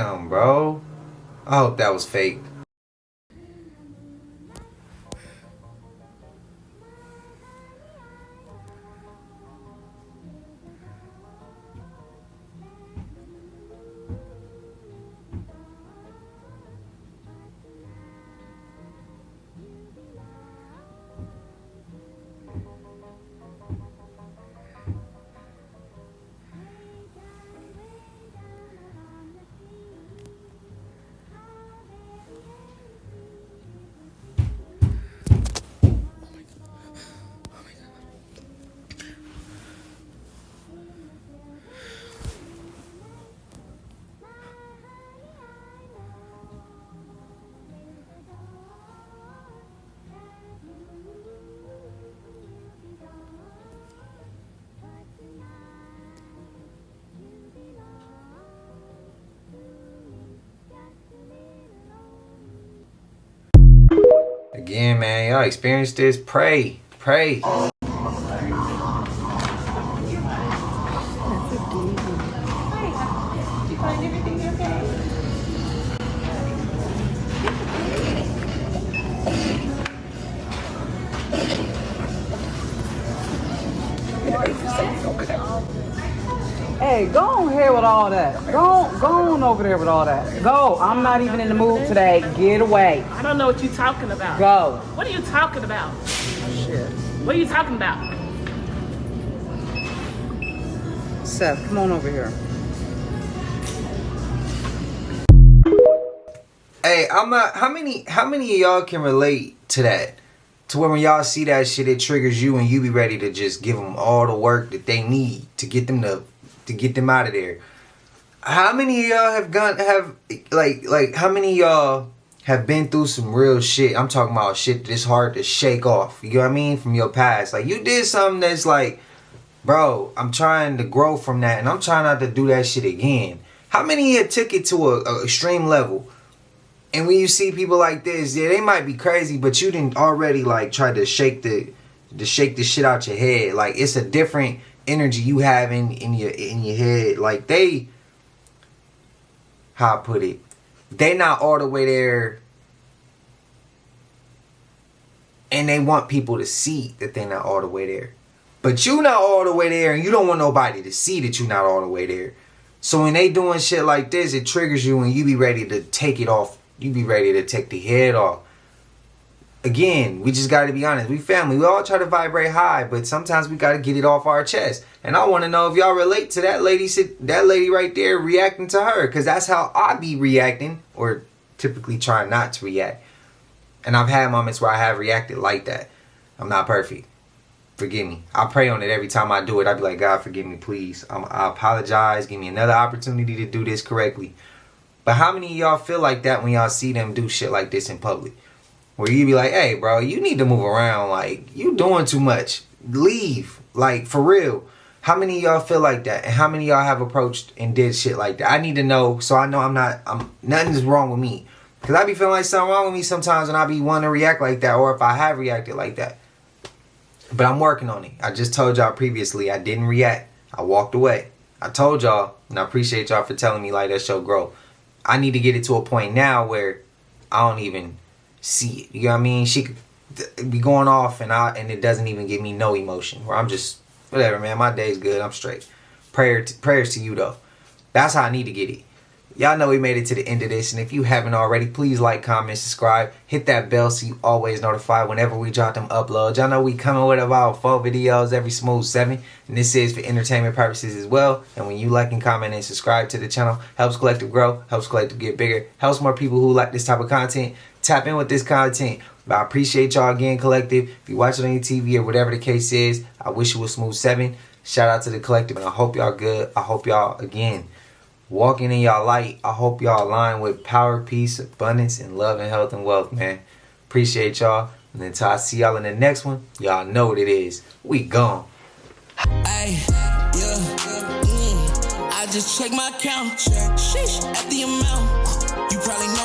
Damn, bro. I hope that was fake. Again, man, y'all experienced this. Pray. Pray. Hey, go on here with all that. Go on over there with all that. Go. I'm not even in the mood today. Get away. I don't know what you're talking about. Go. What are you talking about? Shit. What are you talking about? Seth, come on over here. Hey, I'm not. How many of y'all can relate to that? To where when y'all see that shit, it triggers you and you be ready to just give them all the work that they need to get them out of there. How many of y'all how many of y'all have been through some real shit? I'm talking about shit that's hard to shake off. You know what I mean? From your past. Like, you did something that's like, bro, I'm trying to grow from that and I'm trying not to do that shit again. How many of you took it to a extreme level? And when you see people like this, yeah, they might be crazy, but you didn't already like try to shake the shit out your head. Like, it's a different energy you have in your head. Like, how I put it, they not all the way there, and they want people to see that they not all the way there. But you not all the way there, and you don't want nobody to see that you not all the way there. So when they doing shit like this, it triggers you, and you be ready to take it off. You be ready to take the head off. Again, we just got to be honest. We family. We all try to vibrate high, but sometimes we got to get it off our chest. And I want to know if y'all relate to that lady right there reacting to her, because that's how I be reacting, or typically trying not to react. And I've had moments where I have reacted like that. I'm not perfect. Forgive me. I pray on it every time I do it. I be like, God, forgive me, please. I apologize. Give me another opportunity to do this correctly. But how many of y'all feel like that when y'all see them do shit like this in public? Where you be like, hey, bro, you need to move around. Like, you doing too much. Leave. Like, for real. How many of y'all feel like that? And how many of y'all have approached and did shit like that? I need to know so I know nothing's wrong with me. Because I be feeling like something wrong with me sometimes when I be wanting to react like that, or if I have reacted like that. But I'm working on it. I just told y'all previously I didn't react. I walked away. I told y'all, and I appreciate y'all for telling me like that show grow. I need to get it to a point now where I don't even see it. You know what I mean? She could be going off and it doesn't even give me no emotion. Where I'm just, whatever, man. My day's good. I'm straight. Prayers to you, though. That's how I need to get it. Y'all know we made it to the end of this. And if you haven't already, please like, comment, subscribe. Hit that bell so you always notified whenever we drop them uploads. Y'all know we coming with about 4 videos every smooth 7. And this is for entertainment purposes as well. And when you like and comment and subscribe to the channel, helps Collective grow, helps Collective get bigger, helps more people who like this type of content tap in with this content. But I appreciate y'all again, Collective. If you watch it on your TV or whatever the case is, I wish it was smooth 7. Shout out to the Collective, and I hope y'all good. I hope y'all, again, walking in y'all light. I hope y'all align with power, peace, abundance, and love and health and wealth, man. Appreciate y'all. And until I see y'all in the next one, y'all know what it is. We gone. Ay, yeah, I just check my account. Sheesh, at the amount. You probably know